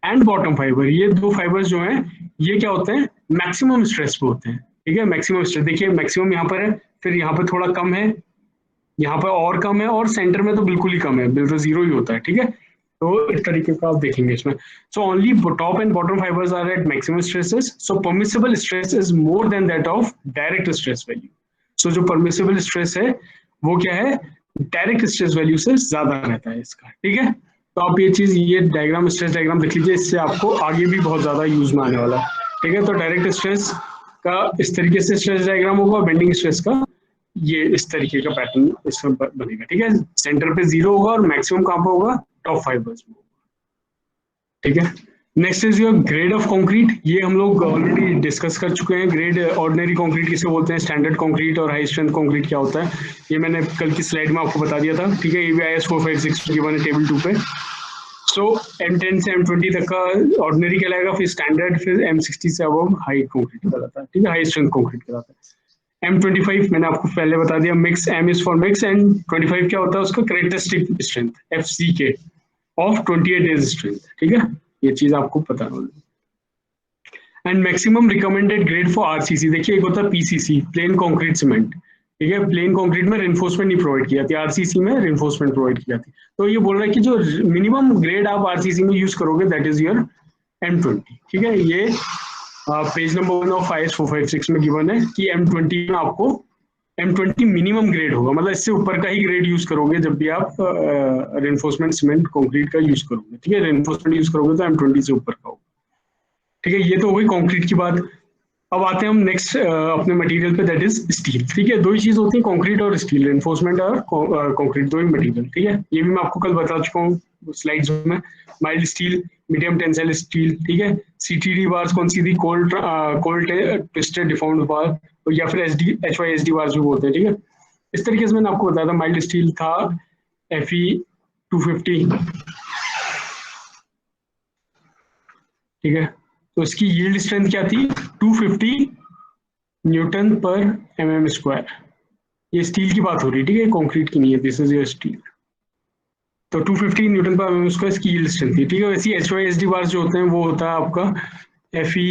and bottom fibre, ये दो फाइबर्स जो हैं ये क्या होते हैं, मैक्सिमम स्ट्रेस पे होते हैं, ठीक है, मैक्सिमम स्ट्रेस, देखिए मैक्सिमम यहाँ पर है, फिर यहाँ पर थोड़ा कम है, यहाँ पर और कम है, और सेंटर में तो बिल्कुल ही कम है, बिल्कुल 0 ही होता है, ठीक है, तो इस तरीके का आप देखेंगे इसमें। So only top and bottom fibres are at maximum stresses, so permissible stress is more than that of direct stress value. So जो परमिसिबल स्ट्रेस है वो क्या है, डायरेक्ट स्ट्रेस वैल्यू से ज्यादा रहता है इसका, ठीक है। तो आप ये चीज, ये डायग्राम, स्ट्रेस डायग्राम देख लीजिए, इससे आपको आगे भी बहुत ज्यादा यूज में आने वाला है, ठीक है। तो डायरेक्ट स्ट्रेस का इस तरीके से स्ट्रेस डायग्राम होगा, बेंडिंग स्ट्रेस का ये इस तरीके का पैटर्न इसमें बनेगा, ठीक है, सेंटर पे 0 होगा और मैक्सिमम कहाँ पर होगा, टॉप फाइबर्स में, ठीक है। Next is your grade of concrete, ये हम लोग ऑलरेडी डिस्कस कर चुके हैं। ग्रेड ऑर्डिनरी कंक्रीट किसे बोलते हैं, स्टैंडर्ड कंक्रीट और हाई स्ट्रेंथ कंक्रीट क्या होता है, ये मैंने कल की स्लाइड में आपको बता दिया था, ठीक है, ये भी IS 456 गिवन है टेबल 2 पे। सो M10 से M20 तक का ऑर्डिनरी कहलाएगा, फिर स्टैंडर्ड, फिर M60 से अब हाई कंक्रीट कहलाता है, ठीक है, हाई स्ट्रेंथ कंक्रीट कहलाता है। M25 मैंने आपको पहले बता दिया, mix, M is for mix, and 25 क्या होता है उसका, characteristic strength FCK of 28 days strength, ठीक है, ये चीज आपको पता होगी। And maximum recommended grade for RCC, देखिए एक होता है पीसीसी, प्लेन कंक्रीट सीमेंट, ठीक है, प्लेन कंक्रीट में रेनफोर्समेंट नहीं प्रोवाइड की जाती, आरसीसी में रेनफोर्समेंट प्रोवाइड की जाती। तो ये बोल रहा है कि जो मिनिमम ग्रेड आप आरसीसी में यूज करोगे दैट इज योर M20, ठीक है। ये पेज नंबर 1 ऑफ IS 456 में गिवन है कि M20 में आपको M20 मिनिमम ग्रेड होगा, मतलब इससे ऊपर का ही ग्रेड यूज करोगे जब भी आप रेनफोर्समेंट सीमेंट कंक्रीट का यूज करोगे, ठीक है। रेनफोर्समेंट यूज करोगे तो M20 से ऊपर का होगा, ठीक है। ये तो हो गई कंक्रीट की बात। अब आते हैं हम नेक्स्ट अपने मटेरियल पे, दैट इज स्टील, ठीक है। दो ही चीज होती है, कंक्रीट और स्टील, रेनफोर्समेंट और कंक्रीट, दो ही मटेरियल, ठीक है। ये भी मैं आपको कल बता चुका हूँ स्लाइड्स में। Mild steel, medium tensile steel, ठीक है। CTD बार्स कौन सी थी, कोल्ड ट्विस्टेड डिफॉर्म्ड बार, या फिर HYSD बार्स भी बोलते हैं, ठीक है। इस तरीके से मैंने आपको बताया था। माइल्ड स्टील था Fe 250, ठीक है। तो इसकी यील्ड स्ट्रेंथ क्या थी, 250 न्यूटन पर mm²। ये स्टील की बात हो रही है, ठीक है, कंक्रीट की नहीं है, दिस इज योर स्टील। तो 250 न्यूटन पर mm² इसकी यील्ड स्ट्रेंथ थी, ठीक है। वैसे HYSD बार जो होते हैं वो होता है आपका Fe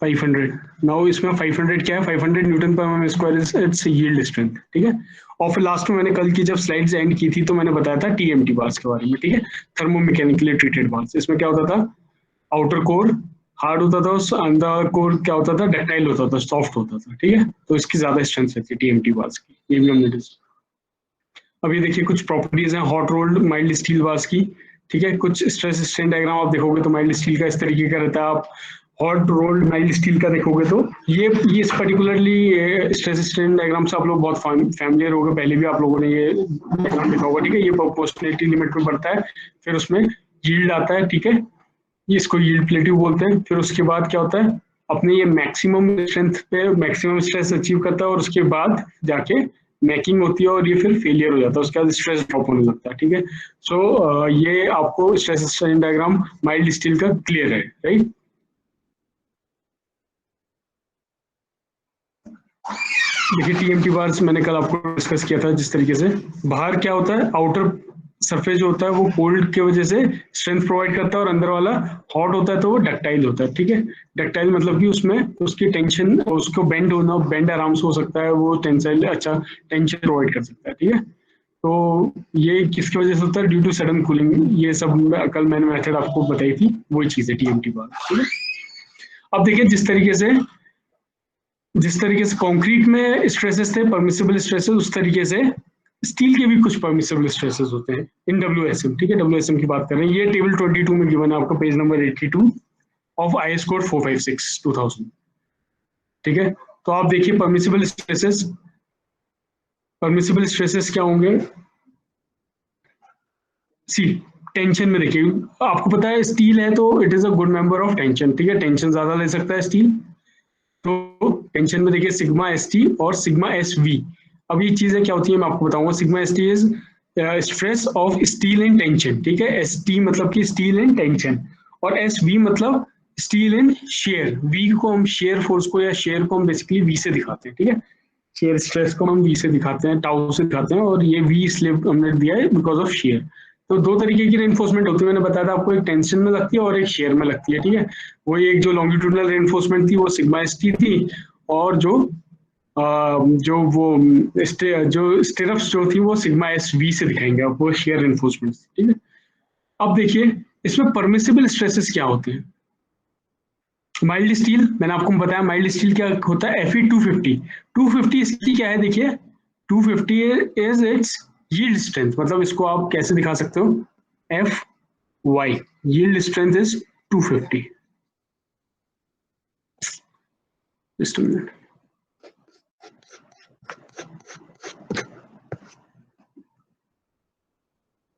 500। नाउ इसमें 500 क्या है, 500 न्यूटन पर mm² इट्स यील्ड स्ट्रेंथ, ठीक है। और फिर लास्ट में मैंने कल की जब स्लाइड्स एंड की थी तो मैंने बताया था TMT बार्स के बारे में, ठीक है, थर्मोमैकेनिकली ट्रीटेड बार्स। इसमें क्या होता था, आउटर कोर हार्ड होता था, अंदर कोर क्या होता था, डक्टाइल होता था, सॉफ्ट होता था, ठीक है। तो इसकी ज्यादा स्ट्रेंथ रहती है TMT बार्स की, ये भी हमने डिस्कस। अब ये देखिए कुछ प्रॉपर्टीज हैं hot rolled mild steel bars की, ठीक है। कुछ स्ट्रेस स्ट्रेन डायग्राम आप देखोगे तो माइल्ड स्टील का इस तरीके का रहता है। आप हॉट रोल्ड माइल्ड स्टील का देखोगे तो ये इस पर्टिकुलरली स्ट्रेस स्ट्रेन डायग्राम से आप लोग बहुत फैमिलियर होगा, पहले भी आप लोगों ने ये डायग्राम देखा होगा, ठीक है। ये प्रोपोर्शनलिटी लिमिट में बढ़ता है, फिर उसमें यील्ड आता है, ठीक है, ये इसको यील्ड प्लेटिव बोलते हैं। फिर उसके बाद क्या होता है, अपने ये मैक्सिमम स्ट्रेंथ पे मैक्सिमम स्ट्रेस अचीव करता है और उसके बाद जाके मैकिंग होती है और ये फिर फेलियर हो जाता है, उसके बाद स्ट्रेस ड्रॉप होने लगता है, ठीक है। सो ये आपको stress strain diagram mild steel का क्लियर है, राइट। देखिए TMT बार्स मैंने कल आपको डिस्कस किया था, जिस तरीके से बाहर क्या होता है, आउटर सरफेस जो होता है वो कोल्ड की वजह से स्ट्रेंथ प्रोवाइड करता है, और अंदर वाला हॉट होता है तो वो डक्टाइल होता है, ठीक है। डक्टाइल मतलब कि उसमें उसकी टेंशन, उसको बेंड होना, बेंड आराम से हो सकता है, वो टेंसाइल अच्छा टेंशन प्रोवाइड कर सकता है, ठीक है। तो ये किसकी वजह से होता है, ड्यू टू सडन कूलिंग। ये सब कल मैंने मेथड आपको बताई थी, वही चीज है TMT बार, ठीक है। अब देखिए जिस तरीके से कंक्रीट में स्ट्रेसेस थे परमिसिबल स्ट्रेसेस, उस तरीके से स्टील के भी कुछ परमिसिबल स्ट्रेसेस होते हैं इन WSM, ठीक है। WSM की बात कर रहे हैं, ये टेबल 22 में गिवन है आपको, page number 82 of IS code 456 2000, ठीक है। तो आप देखिए परमिसिबल स्ट्रेसेस क्या होंगे। सी टेंशन में देखिए, आपको पता है स्टील है तो it is a good member of tension, ठीक है, टेंशन ज्यादा ले सकता है स्टील। तो टेंशन में देखिए सिग्मा ST और सिग्मा SV। अब ये चीजें क्या होती है मैं आपको बताऊंगा। Sigma ST is stress of steel in tension, ठीक है। ST मतलब कि स्टील इन टेंशन, और SV मतलब स्टील इन शेयर। V को हम शेयर फोर्स को या शेयर को हम बेसिकली V से दिखाते हैं, ठीक है। शेयर स्ट्रेस को हम V से दिखाते हैं, टाउ से दिखाते हैं, और ये V इसलिए हमने दिया है बिकॉज ऑफ शेयर। तो दो तरीके की रेनफोर्समेंट होती है, मैंने बताया था आपको, एक टेंशन में लगती है और एक शेयर में लगती है, ठीक है। वही एक जो लॉन्गिट्यूडनल रेनफोर्समेंट थी वो सिग्मा ST थी, और जो स्टिरप्स जो थी वो सिग्मा SV से दिखाएंगे आप, वो शेयर रेनफोर्समेंट, ठीक है। अब देखिए इसमें परमिसिबल स्ट्रेसेस क्या होते हैं। माइल्ड स्टील मैंने आपको बताया, माइल्ड स्टील क्या होता है, Fe 250 इसकी क्या है, देखिए 250 इज इट्स यील्ड स्ट्रेंथ, मतलब इसको आप कैसे दिखा सकते हो, Fy yield strength is 250। Just a minute,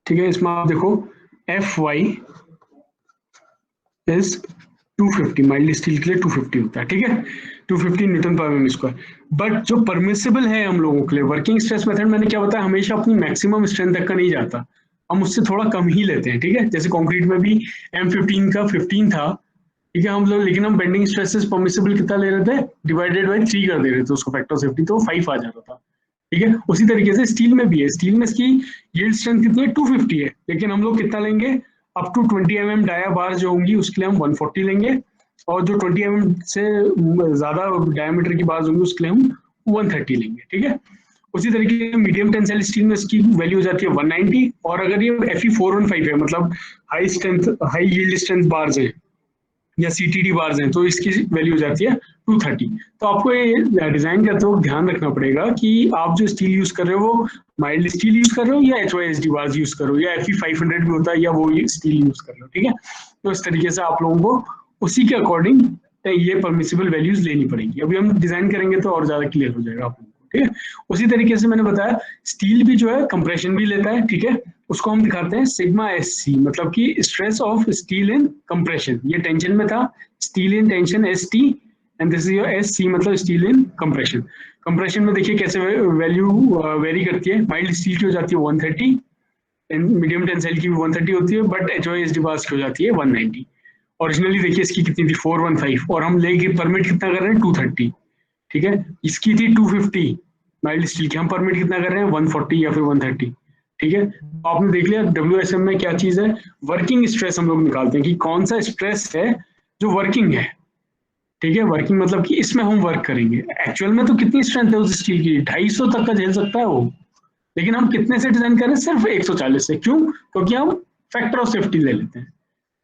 ठीक है। इसमें आप देखो Fy इज 250, माइल्ड स्टील के लिए 250 होता है, ठीक है, 250 न्यूटन पर mm²। बट जो परमिसिबल है हम लोगों के लिए, वर्किंग स्ट्रेस मेथड मैंने क्या बताया, हमेशा अपनी मैक्सिमम स्ट्रेंथ तक का नहीं जाता, हम उससे थोड़ा कम ही लेते हैं, ठीक है। जैसे कंक्रीट में भी M15 का 15 था, ठीक है, हम लोग, लेकिन हम बेंडिंग स्ट्रेसेस परमिसिबल कितना ले रहे थे, डिवाइडेड बाई 3 कर दे रहे थे उसको, फैक्टर ऑफ सेफ्टी, तो 5 आ जाता था, ठीक है। उसी तरीके से स्टील में भी है, स्टील में इसकी यील्ड स्ट्रेंथ कितनी है, 250 है, लेकिन हम लोग कितना लेंगे, अप टू 20 mm डाया बार जो होंगी उसके लिए हम 140 लेंगे, और जो 20 mm से ज्यादा डायमीटर की बार्स होंगी उसके लिए हम 130 लेंगे, ठीक है। उसी तरीके से मीडियम टेंसाइल स्टील में इसकी वैल्यू हो जाती है 190, और अगर ये Fe415 है, मतलब high strength high yield strength bars है या सीटीडी बार्स हैं, तो इसकी वैल्यू हो जाती है 230। तो आपको ये डिजाइन करते वक्त ध्यान रखना पड़ेगा कि आप जो स्टील यूज कर रहे हो वो माइल्ड स्टील यूज कर रहे हो या HYSD बार्स यूज कर रहे हो, या Fe500 भी होता है या वो स्टील यूज कर रहे हो, ठीक है। तो इस तरीके से आप लोगों को उसी के अकॉर्डिंग ये परमिसिबल वैल्यूज लेनी पड़ेंगी। अभी हम डिजाइन करेंगे तो और ज्यादा क्लियर हो जाएगा आप लोगों को, ठीक है। उसी तरीके से मैंने बताया स्टील भी जो है कंप्रेशन भी लेता है, ठीक है। उसको हम दिखाते हैं सिग्मा SC, मतलब कि stress of steel in compression. ये टेंशन में था, steel in tension ST, and this is your SC, मतलब स्टील इन कंप्रेशन। कंप्रेशन में देखिए कैसे वैल्यू वेरी करती है। माइल्ड स्टील की हो जाती है 130, मीडियम टेंसाइल की भी 130 होती है, बट HYSD बार्स की हो जाती है 190। ओरिजिनली देखिए इसकी कितनी थी 415, और हम लेके परमिट कितना कर रहे हैं 230, ठीक है। इसकी थी 250 माइल्ड स्टील की, हम परमिट कितना कर रहे हैं 140 या फिर 130, ठीक है। तो आपने देख लिया WSM में क्या चीज है, वर्किंग स्ट्रेस हम लोग निकालते हैं कि कौन सा स्ट्रेस है जो वर्किंग है, ठीक है। वर्किंग मतलब कि इसमें हम वर्क करेंगे। एक्चुअल में तो कितनी स्ट्रेंथ है उस स्टील की, 250 तक का झेल सकता है वो, लेकिन हम कितने से डिजाइन कर रहे हैं, सिर्फ 140 से। क्यों? क्योंकि हम फैक्टर ऑफ सेफ्टी ले लेते हैं,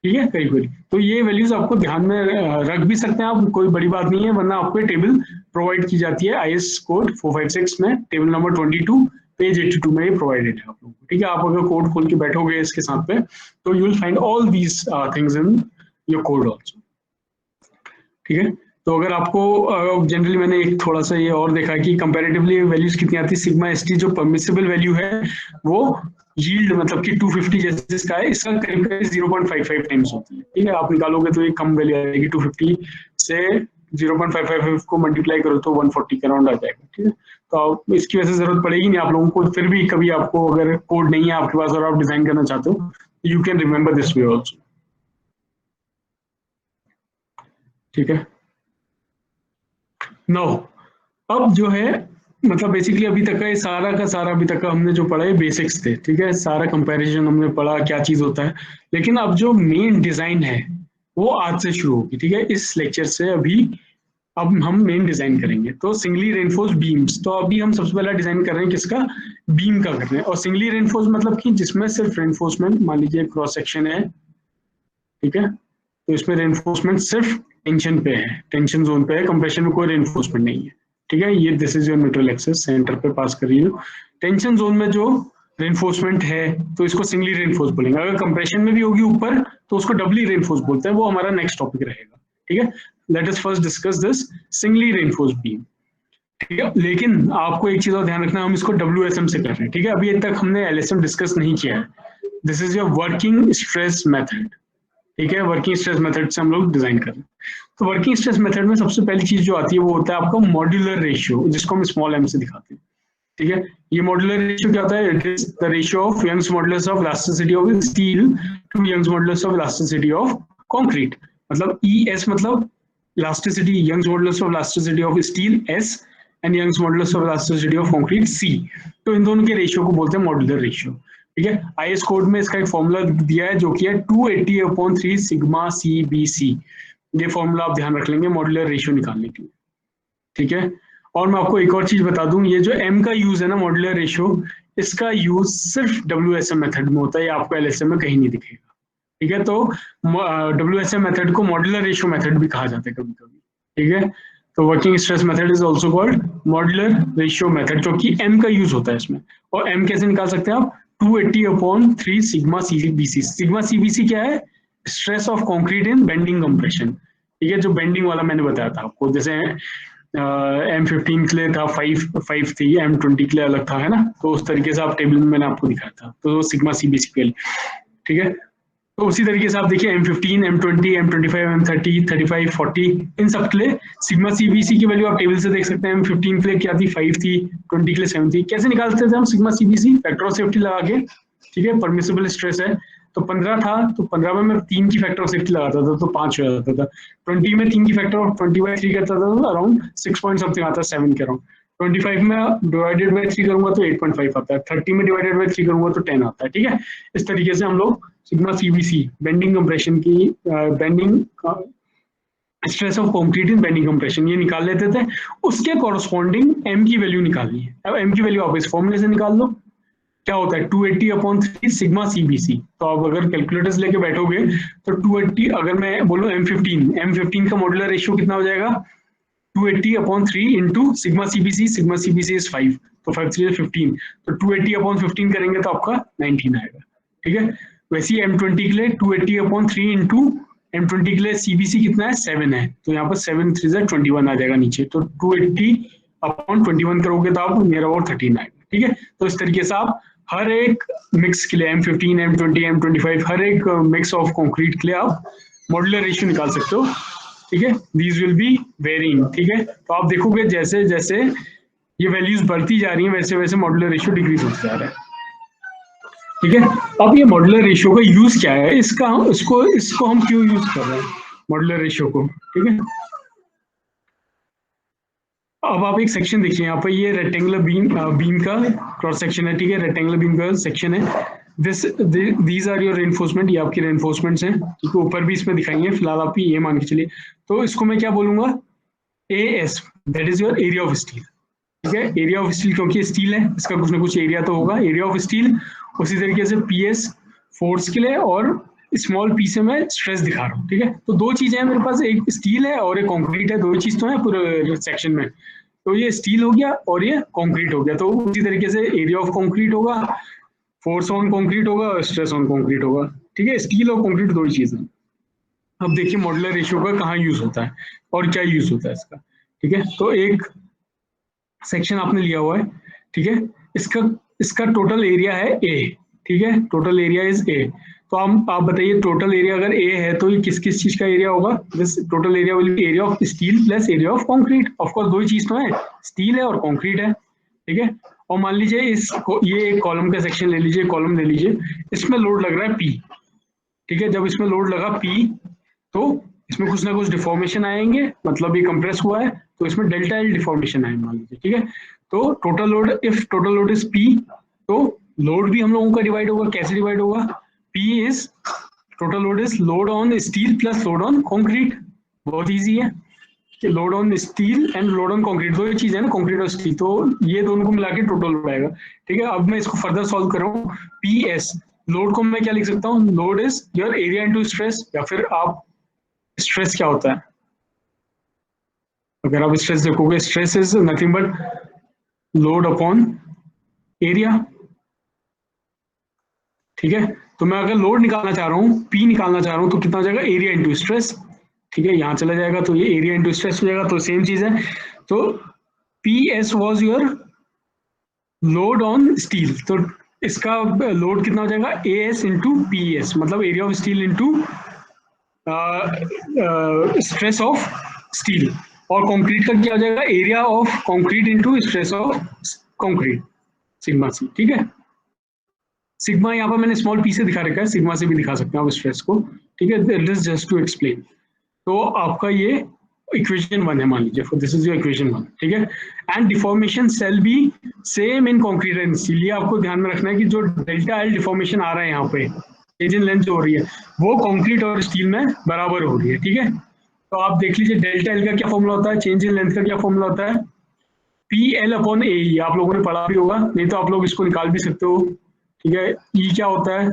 ठीक है, करीब करीब। तो ये वैल्यूज आपको ध्यान में रख भी सकते हैं आप, कोई बड़ी बात नहीं है, वरना आपको टेबल प्रोवाइड की जाती है IS कोड 456 में, टेबल नंबर 22 पेज 82 में ये प्रोवाइडेड है आप लोगों को, ठीक है। आप अगर कोड खोल के बैठोगे इसके साथ पे तो you will find all these things in your code also, ठीक है। तो अगर आपको जनरली मैंने एक थोड़ा सा ये और देखा कि कंपैरेटिवली वैल्यूज कितनी आती है, सिग्मा ST जो परमिसिबल वैल्यू है वो यील्ड मतलब कि 250 जैसे इसका है, इसका करीब करीब 0.55 टाइम्स होती है, ठीक है। आप निकालोगे तो ये कम वैल्यू आएगी, 250 से 0.55 को मल्टीप्लाई करो तो 140 के अराउंड आ जाएगा, ठीक है। तो आप इसकी वजह से जरूरत पड़ेगी नहीं आप लोगों को, फिर भी कभी आपको अगर कोड नहीं है आपके पास और आप डिजाइन करना चाहते हो, you can remember this way also, ठीक है। नो, अब जो है मतलब बेसिकली अभी तक का ये सारा का सारा अभी तक का हमने जो पढ़ा है बेसिक्स थे, ठीक है। सारा कंपैरिजन हमने पढ़ा क्या चीज होता है, लेकिन अब जो मेन डिजाइन है वो आज से शुरू होगी, ठीक है। इस लेक्चर से अभी अब हम मेन डिजाइन करेंगे। तो सिंगली रेनफोर्स बीम्स, तो अभी हम सबसे पहला डिजाइन कर रहे हैं किसका, बीम का कर रहे हैं। और सिंगली रेनफोर्स मतलब कि जिसमें सिर्फ रेनफोर्समेंट, मान लीजिए क्रॉस सेक्शन है, ठीक है, तो इसमें रेनफोर्समेंट सिर्फ टेंशन पे है, टेंशन जोन पे है, कंप्रेशन में कोई रेनफोर्समेंट नहीं है, ठीक है। ये this is your neutral axis, centre पे पास कर रही है। टेंशन जोन में जो रेनफोर्समेंट है तो इसको सिंगली रेनफोर्स बोलेंगे। अगर कंप्रेशन में भी होगी ऊपर तो उसको डबली रेनफोर्स बोलते हैं, वो हमारा नेक्स्ट टॉपिक रहेगा, ठीक है। Let us first discuss this singly reinforce beam, ठीक है। लेकिन आपको एक चीज और ध्यान रखना, हम इसको WSM से कर रहे हैं, ठीक है। अभी तक हमने LSM डिस्कस नहीं किया है। This is your working stress method, ठीक है। वर्किंग स्ट्रेस मेथड से हम लोग डिजाइन कर रहे हैं। तो वर्किंग स्ट्रेस मेथड में सबसे पहली चीज जो आती है वो होता है आपका मॉड्यूलर रेशियो, जिसको हम स्मॉल m से दिखाते हैं, ठीक है। ये मॉड्यूलर रेशियो क्या होता है, it is the ratio of Young's modulus of elasticity of steel to Young's modulus of elasticity of concrete. मतलब ES मतलब elasticity, Young's modulus of elasticity of steel S, and Young's modulus of elasticity of concrete C। तो इन दोनों के ratio को बोलते हैं modular ratio, ठीक है। IS कोड में इसका एक फॉर्मूला दिया है जो कि है 280/3 सिग्मा CBC। ये फॉर्मूला आप ध्यान रख लेंगे मॉड्यूलर रेशियो निकालने के लिए, ठीक है। और मैं आपको एक और चीज बता दूं, ये जो M का यूज है ना मॉड्यूलर रेशियो, इसका यूज सिर्फ WSM मेथड में होता है, ये आपको LSM में कहीं नहीं दिखेगा, ठीक है। तो WSM मेथड को मॉड्यूलर रेशियो मेथड भी कहा जाता है कभी कभी, ठीक है। तो working stress method is also called modular ratio method, जो कि M का यूज होता है इसमें। और M कैसे निकाल सकते हैं आप, 280/3 सिग्मा CBC। सिग्मा CBC क्या है, stress of concrete in bending compression, ठीक है। जो बेंडिंग वाला मैंने बताया था आपको, जैसे M15 के लिए था 5 थी, M20 के लिए अलग था, है ना। तो उस तरीके से आप टेबल में मैंने आपको दिखाया था, तो सिग्मा CBC के लिए, ठीक है। तो उसी तरीके से आप देखिए M15, M20, M25, M30, 35, 40, इन सब के लिए सिग्मा CBC की वैल्यू आप टेबल से देख सकते हैं। M15 के लिए क्या थी, 5 थी, 20 के लिए 7 थी। कैसे निकालते थे हम sigma CBC, factor of safety लगा के, ठीक है। परमिसिबल स्ट्रेस है तो 15 था, तो 15 में मैं 3 की फैक्टर ऑफ सेफ्टी लगाता था तो 5 हो जाता था। 20 में 3 की फैक्टर ऑफ 20/3 करता था तो अराउंड 6 पॉइंट समथिंग आता है, 7 के अराउंड। 25 में डिवाइडेड बाय 3 करूंगा तो 8.5 आता है। 30 में डिवाइडेड बाय 3 करूंगा तो 10 आता है, ठीक है। इस तरीके से हम लोग सिग्मा CBC बेंडिंग कंप्रेशन की bending stress of concrete in bending compression, ये निकाल लेते थे, उसके कॉरस्पॉन्डिंग एम की वैल्यू निकालनी है। अब एम की वैल्यू आप इस फॉर्मूले से निकाल लो, क्या होता है 280/3 सिग्मा सीबीसी। तो आप अगर कैलकुलेटर्स लेके बैठोगे तो 280, अगर मैं बोलूँ M15 का मॉड्यूलर रेशियो कितना हो जाएगा 280/3 इंटू सिग्मा सीबीसी इज 5, तो 5 3 15, तो 280/15 करेंगे तो आपका 19 आएगा। ठीक है, वैसे ही M20 के लिए 280/3 इंटू M20 के लिए सीबीसी कितना है 7 है, तो यहाँ पर 7 3 21 आ जाएगा नीचे, तो 280/21 करोगे तो आप नियर अबाउट 13 आएगा। ठीक है, तो इस तरीके से आप हर एक मिक्स के लिए M15 M20 M25 हर एक मिक्स ऑफ कंक्रीट के लिए आप मॉड्यूलर रेशियो निकाल सकते हो। ठीक है, दीज विल बी वेरिंग। ठीक है, तो आप देखोगे जैसे जैसे ये वैल्यूज बढ़ती जा रही हैं वैसे वैसे मॉड्यूलर रेशियो डिक्रीज होता जा रहा है। ठीक है, अब ये मॉड्यूलर रेशियो का यूज क्या है, इसको हम क्यों यूज कर रहे हैं मॉड्यूलर रेशियो को। ठीक है, अब आप एक सेक्शन देखिए यहाँ पर, ये रेक्टेंगुलर बीम का क्रॉस सेक्शन है। ठीक है, रेक्टेंगुलर बीम का सेक्शन है, दीज आर योर रेनफोर्समेंट, ये आपकी रेनफोर्समेंट्स हैं। ठीक है, ऊपर भी इसमें दिखाई है, फिलहाल आप ये मान के चलिए। तो इसको मैं क्या बोलूंगा AS, that is your area of steel. ठीक है, एरिया ऑफ स्टील, क्योंकि स्टील है इसका कुछ ना कुछ एरिया तो होगा, एरिया ऑफ स्टील। उसी तरीके से PS फोर्स के लिए, और स्मॉल पी से मैं स्ट्रेस दिखा रहा हूँ। ठीक है, तो दो चीजें हैं मेरे पास, एक स्टील है और एक कंक्रीट है, दो चीज तो है पूरे सेक्शन में। तो ये स्टील हो गया और ये कंक्रीट हो गया, तो उसी तरीके से एरिया ऑफ कंक्रीट होगा, फोर्स ऑन कंक्रीट होगा और स्ट्रेस ऑन कंक्रीट होगा। ठीक है, स्टील और कंक्रीट दो ही चीजें। अब देखिए मॉड्यूलर रेशियो का कहाँ यूज होता है और क्या यूज होता है इसका। ठीक है, तो एक सेक्शन आपने लिया हुआ है। ठीक है, इसका टोटल एरिया है A। ठीक है, टोटल एरिया इज A। तो आप बताइए टोटल एरिया अगर A है तो ये किस किस चीज का एरिया होगा, this total area will be area of steel plus area of concrete. Of course दो ही चीज तो है, स्टील है और कंक्रीट है। ठीक है, और मान लीजिए ये एक कॉलम का सेक्शन ले लीजिए, कॉलम ले लीजिए, इसमें लोड लग रहा है P। ठीक है, जब इसमें लोड लगा P तो इसमें कुछ ना कुछ डिफॉर्मेशन आएंगे, मतलब ये कंप्रेस हुआ है तो इसमें डेल्टा L डिफॉर्मेशन आए मान लीजिए। ठीक है, तो total load, if total load is P, तो लोड भी हम लोगों का डिवाइड होगा, कैसे डिवाइड होगा, P is total load is load on steel plus load on concrete. बहुत इजी है कि load on steel and load on concrete, दो ही चीज है ना, कंक्रीट और स्टील, तो ये दोनों को मिला के टोटल लोड आएगा। ठीक है, अब मैं इसको फर्दर सॉल्व कर रहा हूँ। PS लोड को मैं क्या लिख सकता हूँ, load is your area into stress, या फिर आप स्ट्रेस क्या होता है, अगर आप स्ट्रेस देखोगे, stress is nothing but load upon area. ठीक है, तो मैं अगर लोड निकालना चाह रहा हूँ, P निकालना चाह रहा हूँ, तो कितना हो जाएगा एरिया इंटू स्ट्रेस। ठीक है, यहाँ चला जाएगा तो ये एरिया इंटू स्ट्रेस हो जाएगा, तो सेम चीज है। तो PS was your load on steel, तो इसका लोड कितना हो जाएगा AS इंटू PS, मतलब area of steel into stress of steel. और कंक्रीट का क्या हो जाएगा area of concrete into stress of concrete, sigma C। ठीक है, सिग्मा यहाँ पर मैंने स्मॉल p से दिखा रखा है, सिग्मा से भी दिखा सकते हैं आप स्ट्रेस को। ठीक है, दिस जस्ट टू एक्सप्लेन। तो आपका ये इक्वेशन 1 है मान लीजिए, दिस इज योर इक्वेशन 1। ठीक है, and deformation shall be same in concrete and steel. ये आपको ध्यान में रखना है कि जो डेल्टा L डिफॉर्मेशन आ रहा है यहाँ पे, चेंज इन लेंथ जो हो रही है वो कंक्रीट और स्टील में बराबर हो रही है। ठीक है, तो आप देख लीजिए डेल्टा L का क्या फॉर्मूला होता है, चेंज इन लेंथ का क्या फॉर्मूला होता है, PL/AE। आप लोगों ने पढ़ा भी होगा, नहीं तो आप लोग इसको निकाल भी सकते हो। ठीक है, E क्या होता है,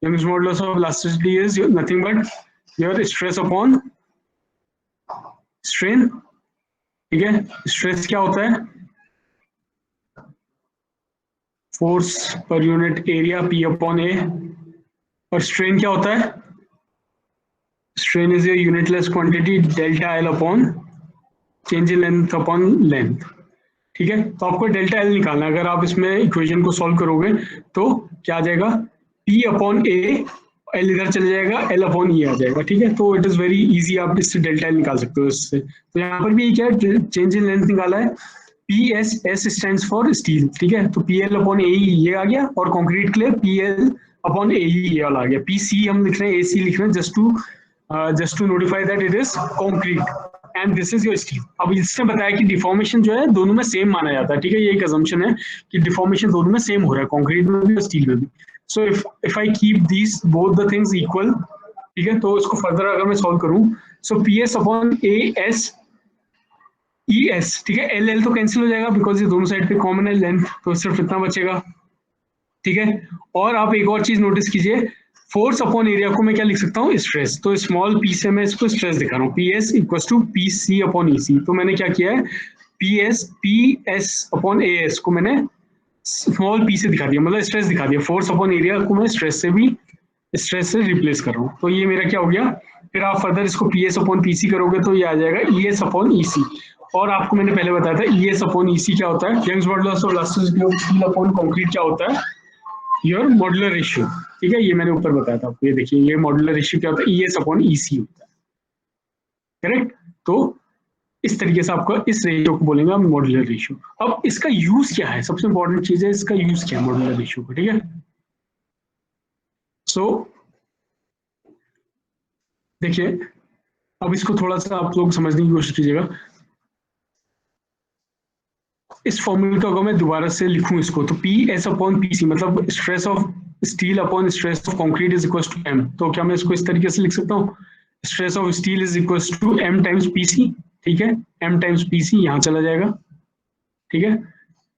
Young's modulus of elasticity is nothing but your stress upon strain। ठीक है, स्ट्रेस क्या होता है, force per unit area P/A, और स्ट्रेन क्या होता है, strain is a unitless quantity delta L upon change in length upon length. ठीक है, तो आपको डेल्टा L निकालना है। अगर आप इसमें इक्वेशन को सॉल्व करोगे तो क्या आ जाएगा, P/A, L इधर चले जाएगा, L/E आ जाएगा। ठीक है, तो इट इज वेरी इजी, आप इससे डेल्टा L निकाल सकते हो इससे। तो यहाँ पर भी क्या चेंज इन लेंथ निकाला है, PS, S stands for steel. ठीक है, तो PL/AE ये आ गया, और कंक्रीट के लिए PL/AE ये वाला आ गया। PC हम लिख रहे हैं, AC लिख रहे हैं, just to notify that it is concrete and this is your steel. अब इसने बताया कि डिफॉर्मेशन जो है दोनों में सेम माना जाता है। ठीक है, ये एक अजम्पशन है कि डिफॉर्मेशन दोनों में सेम हो रहा है, कंक्रीट में भी और स्टील में भी। So if I keep these both the things equal, ठीक है, तो इसको फर्दर अगर मैं सॉल्व करूं, so P S upon A S E S, ठीक है। एल एल तो कैंसिल हो जाएगा बिकॉज ये दोनों साइड पे कॉमन है लेंथ, तो सिर्फ इतना बचेगा, ठीक है। और आप एक और चीज नोटिस कीजिए, फोर्स अपॉन एरिया को मैं क्या लिख सकता हूँ, स्ट्रेस। तो स्मॉल पी से मैं इसको स्ट्रेस दिखा रहा हूँ, P S equal to P C upon E C. तो मैंने क्या किया है, P S upon A S को मैंने स्मॉल पी से दिखा दिया, मतलब स्ट्रेस दिखा दिया। फोर्स अपॉन एरिया को मैं स्ट्रेस से रिप्लेस कर रहा हूँ, तो ये मेरा क्या हो गया। फिर आप फर्दर इसको P S upon P C करोगे तो ये आ जाएगा ई एस अपॉन ई सी। और आपको मैंने पहले बताया था ई एस अपॉन ई सी क्या होता है, Young's modulus of elasticity of steel upon concrete क्या होता है, योर मॉडुलर रेशियो, ठीक है। ये मैंने ऊपर बताया था आपको, ये देखिए ये मॉडुलर रेशियो क्या होता है, ई एस अपॉन ई सी होता है, करेक्ट। तो इस तरीके से आपको इस रेशियो को बोलेंगे हम मॉडुलर रेशियो। अब इसका यूज क्या है, सबसे इंपॉर्टेंट चीज है इसका यूज क्या है मॉडुलर रेशियो का, ठीक है। सो देखिए, अब इसको थोड़ा सा आप लोग समझने की कोशिश कीजिएगा। इस फॉर्मूले को अगर मैं दोबारा से लिखूं इसको, तो P S upon P C मतलब stress of steel upon stress of concrete is equal to M. तो क्या मैं इसको इस तरीके से लिख सकता हूँ, stress of steel is equal to M times P C, ठीक है। एम टाइम्स पी सी यहाँ चला जाएगा, ठीक है।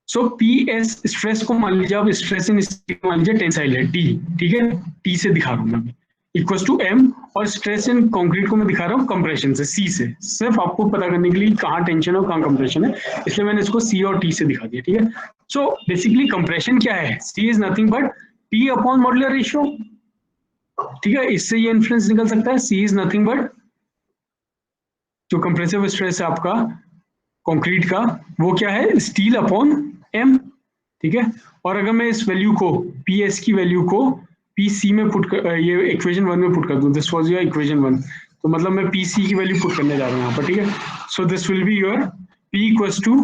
सो पी एस स्ट्रेस को मान लीजिए आप, स्ट्रेस इन स्टील मान लीजिए टेंसाइल है टी, ठीक है, टी से दिखा रहा हूँ मैं, इक्वल टू एम। और स्ट्रेस इन कंक्रीट को मैं दिखा रहा हूँ कंप्रेशन से, सी से, सिर्फ आपको पता करने के लिए कहाँ टेंशन है और कहाँ कंप्रेशन है, इसलिए मैंने इसको सी और टी से दिखा दिया, ठीक है। सो बेसिकली कंप्रेशन क्या है, C is nothing but P upon modular ratio, ठीक है। इससे ये इन्फ्लुएंस निकल सकता है, सी इज नथिंग बट जो कंप्रेसिव स्ट्रेस है आपका कंक्रीट का, वो क्या है, स्टील अपॉन एम, ठीक है। और अगर मैं इस वैल्यू को, पी एस की वैल्यू को पी सी में पुट कर, ये इक्वेशन 1 में पुट कर दूं, दिस वाज योर इक्वेशन 1, तो मतलब मैं पी सी की वैल्यू पुट करने जा रहा हूँ यहाँ पर, ठीक है। So this will be your P equals to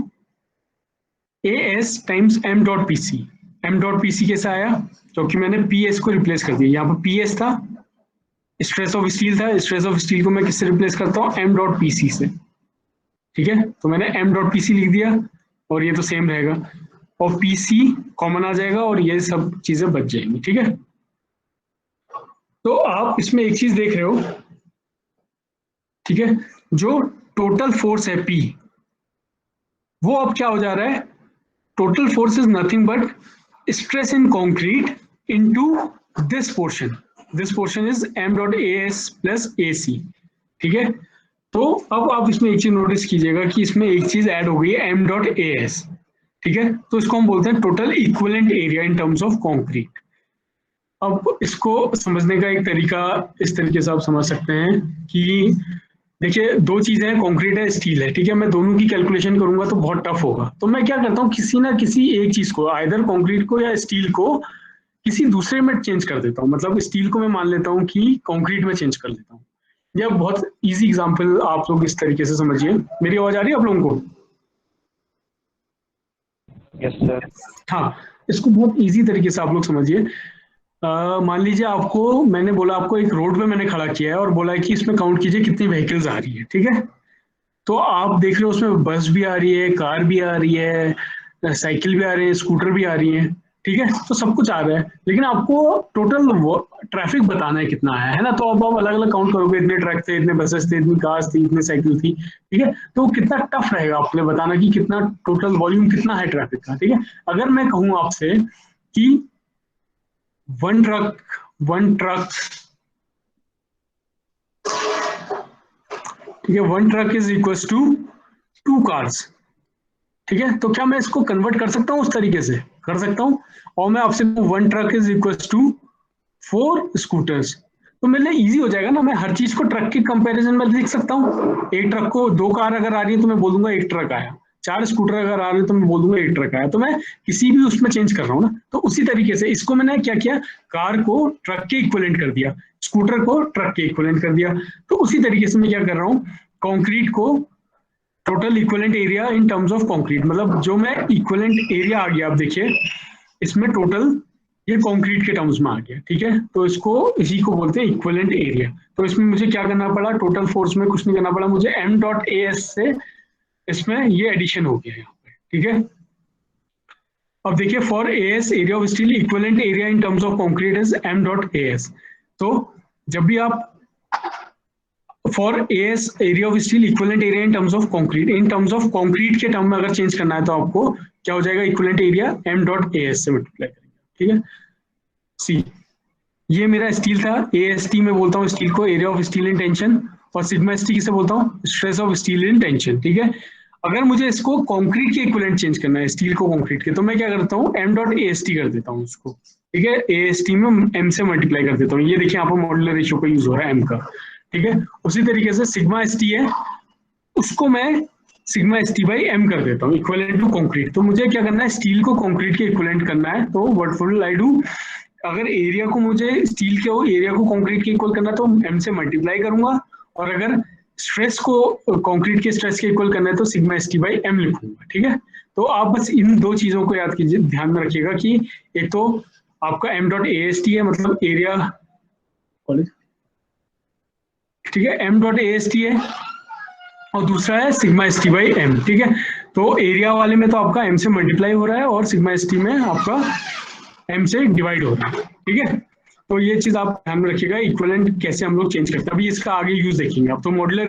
A S times M dot P C. M dot P C कैसे आया, क्योंकि मैंने पी एस को रिप्लेस कर दिया, यहाँ पर पी एस था, स्ट्रेस ऑफ स्टील था, स्ट्रेस ऑफ स्टील को मैं किससे रिप्लेस करता हूँ, एम डॉट पी सी से, ठीक है। तो मैंने एम डॉट पी सी लिख दिया और ये तो सेम रहेगा, और पी सी कॉमन आ जाएगा और ये सब चीजें बच जाएंगी, ठीक है। तो आप इसमें एक चीज देख रहे हो, ठीक है, जो टोटल फोर्स है पी, वो अब क्या हो जा रहा है, total force is nothing but stress in concrete into this portion is M dot A S plus A C, ठीक है। तो अब आप इसमें एक चीज नोटिस कीजिएगा कि इसमें एक चीज ऐड हो गई है, एम डॉट ए एस, ठीक है। तो इसको हम बोलते हैं total equivalent area in terms of concrete. अब इसको समझने का एक तरीका इस तरीके से आप समझ सकते हैं कि देखिए दो चीजें हैं, कंक्रीट है, स्टील है, ठीक है। मैं दोनों की कैलकुलेशन करूंगा तो बहुत टफ होगा, तो मैं क्या करता हूँ, किसी ना किसी एक चीज को, आइदर कंक्रीट को या स्टील को, किसी दूसरे में चेंज कर देता हूँ। मतलब स्टील को मैं मान लेता हूँ कि कंक्रीट में चेंज कर देता हूँ। यह बहुत इजी एग्जांपल आप लोग इस तरीके से समझिए। मेरी आवाज आ रही है आप लोगों को? Yes sir. हाँ, इसको बहुत इजी तरीके से आप लोग समझिए। मान लीजिए आपको, मैंने बोला आपको एक रोड पे मैंने खड़ा किया है और बोला है कि इसमें काउंट कीजिए कितनी व्हीकल्स आ रही है, ठीक है। तो आप देख रहे हो उसमें बस भी आ रही है, कार भी आ रही है, साइकिल भी आ रही है, स्कूटर भी आ रही है, ठीक है। तो सब कुछ आ रहा है, लेकिन आपको टोटल ट्रैफिक बताना है कितना है ना। तो अब आप अलग अलग काउंट करोगे, इतने ट्रक थे, इतने बसेस थे, इतनी कार्स थी, इतनी साइकिल थी, ठीक है। तो कितना टफ रहेगा आपने बताना कि कितना टोटल वॉल्यूम कितना है ट्रैफिक का, ठीक है। अगर मैं कहूँ आपसे कि वन ट्रक, ठीक है, one truck is equal to 2 cars, ठीक है। तो क्या मैं इसको कन्वर्ट कर सकता हूँ, उस तरीके से कर सकता हूँ। और मैं आपसे one truck is equal to 4 scooters, तो मेरे लिए इजी हो जाएगा ना। मैं हर चीज को ट्रक के कंपैरिजन में लिख सकता हूँ। एक ट्रक को 2 कार अगर आ रही है तो मैं बोल दूंगा एक ट्रक आया, 4 स्कूटर अगर आ रहे हैं तो मैं बोल दूंगा एक ट्रक आया। तो मैं किसी भी उसमें चेंज कर रहा हूँ ना। तो उसी तरीके से इसको मैंने क्या किया, कार को ट्रक के इक्विवेलेंट कर दिया, स्कूटर को ट्रक के इक्विवेलेंट कर दिया। तो उसी तरीके से मैं क्या कर रहा हूँ, कंक्रीट को total equivalent area in terms of concrete, मतलब जो मैं इक्विवेलेंट एरिया आ गया, आप देखिए इसमें टोटल ये कंक्रीट के टर्म्स में आ गया, ठीक है। तो इसको, इसी को बोलते हैं इक्विवेलेंट एरिया। तो इसमें मुझे क्या करना पड़ा, टोटल फोर्स में कुछ नहीं करना पड़ा मुझे, एम डॉट ए एस से इसमें ये एडिशन हो गया यहाँ पे, ठीक है। अब देखिए for A S area of steel equivalent area in terms of concrete is M dot A S. तो जब भी आप for S area of steel equivalent area in terms of concrete, in terms of concrete के term में अगर change करना है तो आपको क्या हो जाएगा, equivalent area m dot S से मल्टीप्लाई करेंगे, ठीक है। सी, ये मेरा स्टील था, AST में बोलता हूँ स्टील को, area of steel in tension, और सिग्मा ST किसे बोलता हूँ, stress of steel in tension, ठीक है। अगर मुझे इसको कंक्रीट के इक्विवेलेंट चेंज करना है, स्टील को कंक्रीट के, तो मैं क्या करता हूँ, m डॉट AST कर देता हूँ उसको, ठीक है। AST में m से मल्टीप्लाई कर देता हूँ, ये देखिए यहाँ पर मॉड्यूलर रेशियो का यूज हो रहा है m का, ठीक है। उसी तरीके से सिग्मा ST है, उसको मैं सिग्मा ST बाई m कर देता हूँ, इक्विवेलेंट टू कंक्रीट। तो मुझे क्या करना है, स्टील को कंक्रीट के इक्विवेलेंट करना है, तो व्हाट विल आई डू, अगर एरिया को मुझे स्टील के एरिया को कंक्रीट के इक्वल करना है तो m से मल्टीप्लाई करूंगा, और अगर स्ट्रेस को कंक्रीट के स्ट्रेस के इक्वल करना है तो सिग्मा ST बाई m लिखूंगा, ठीक है। तो आप बस इन दो चीजों को याद कीजिए, ध्यान में रखिएगा कि एक तो आपका m डॉट AST है, मतलब एरिया, ठीक है, m डॉट AST है, और दूसरा है सिग्मा ST बाई m, ठीक है। तो एरिया वाले में तो आपका m से मल्टीप्लाई हो रहा है, और सिग्मा ST में आपका m से डिवाइड हो रहा है, ठीक है। तो ये चीज आप ध्यान में रखिएगा, इक्विवेलेंट कैसे हम लोग चेंज करते हैं, अभी इसका आगे यूज देखेंगे आप। तो मॉड्यूलर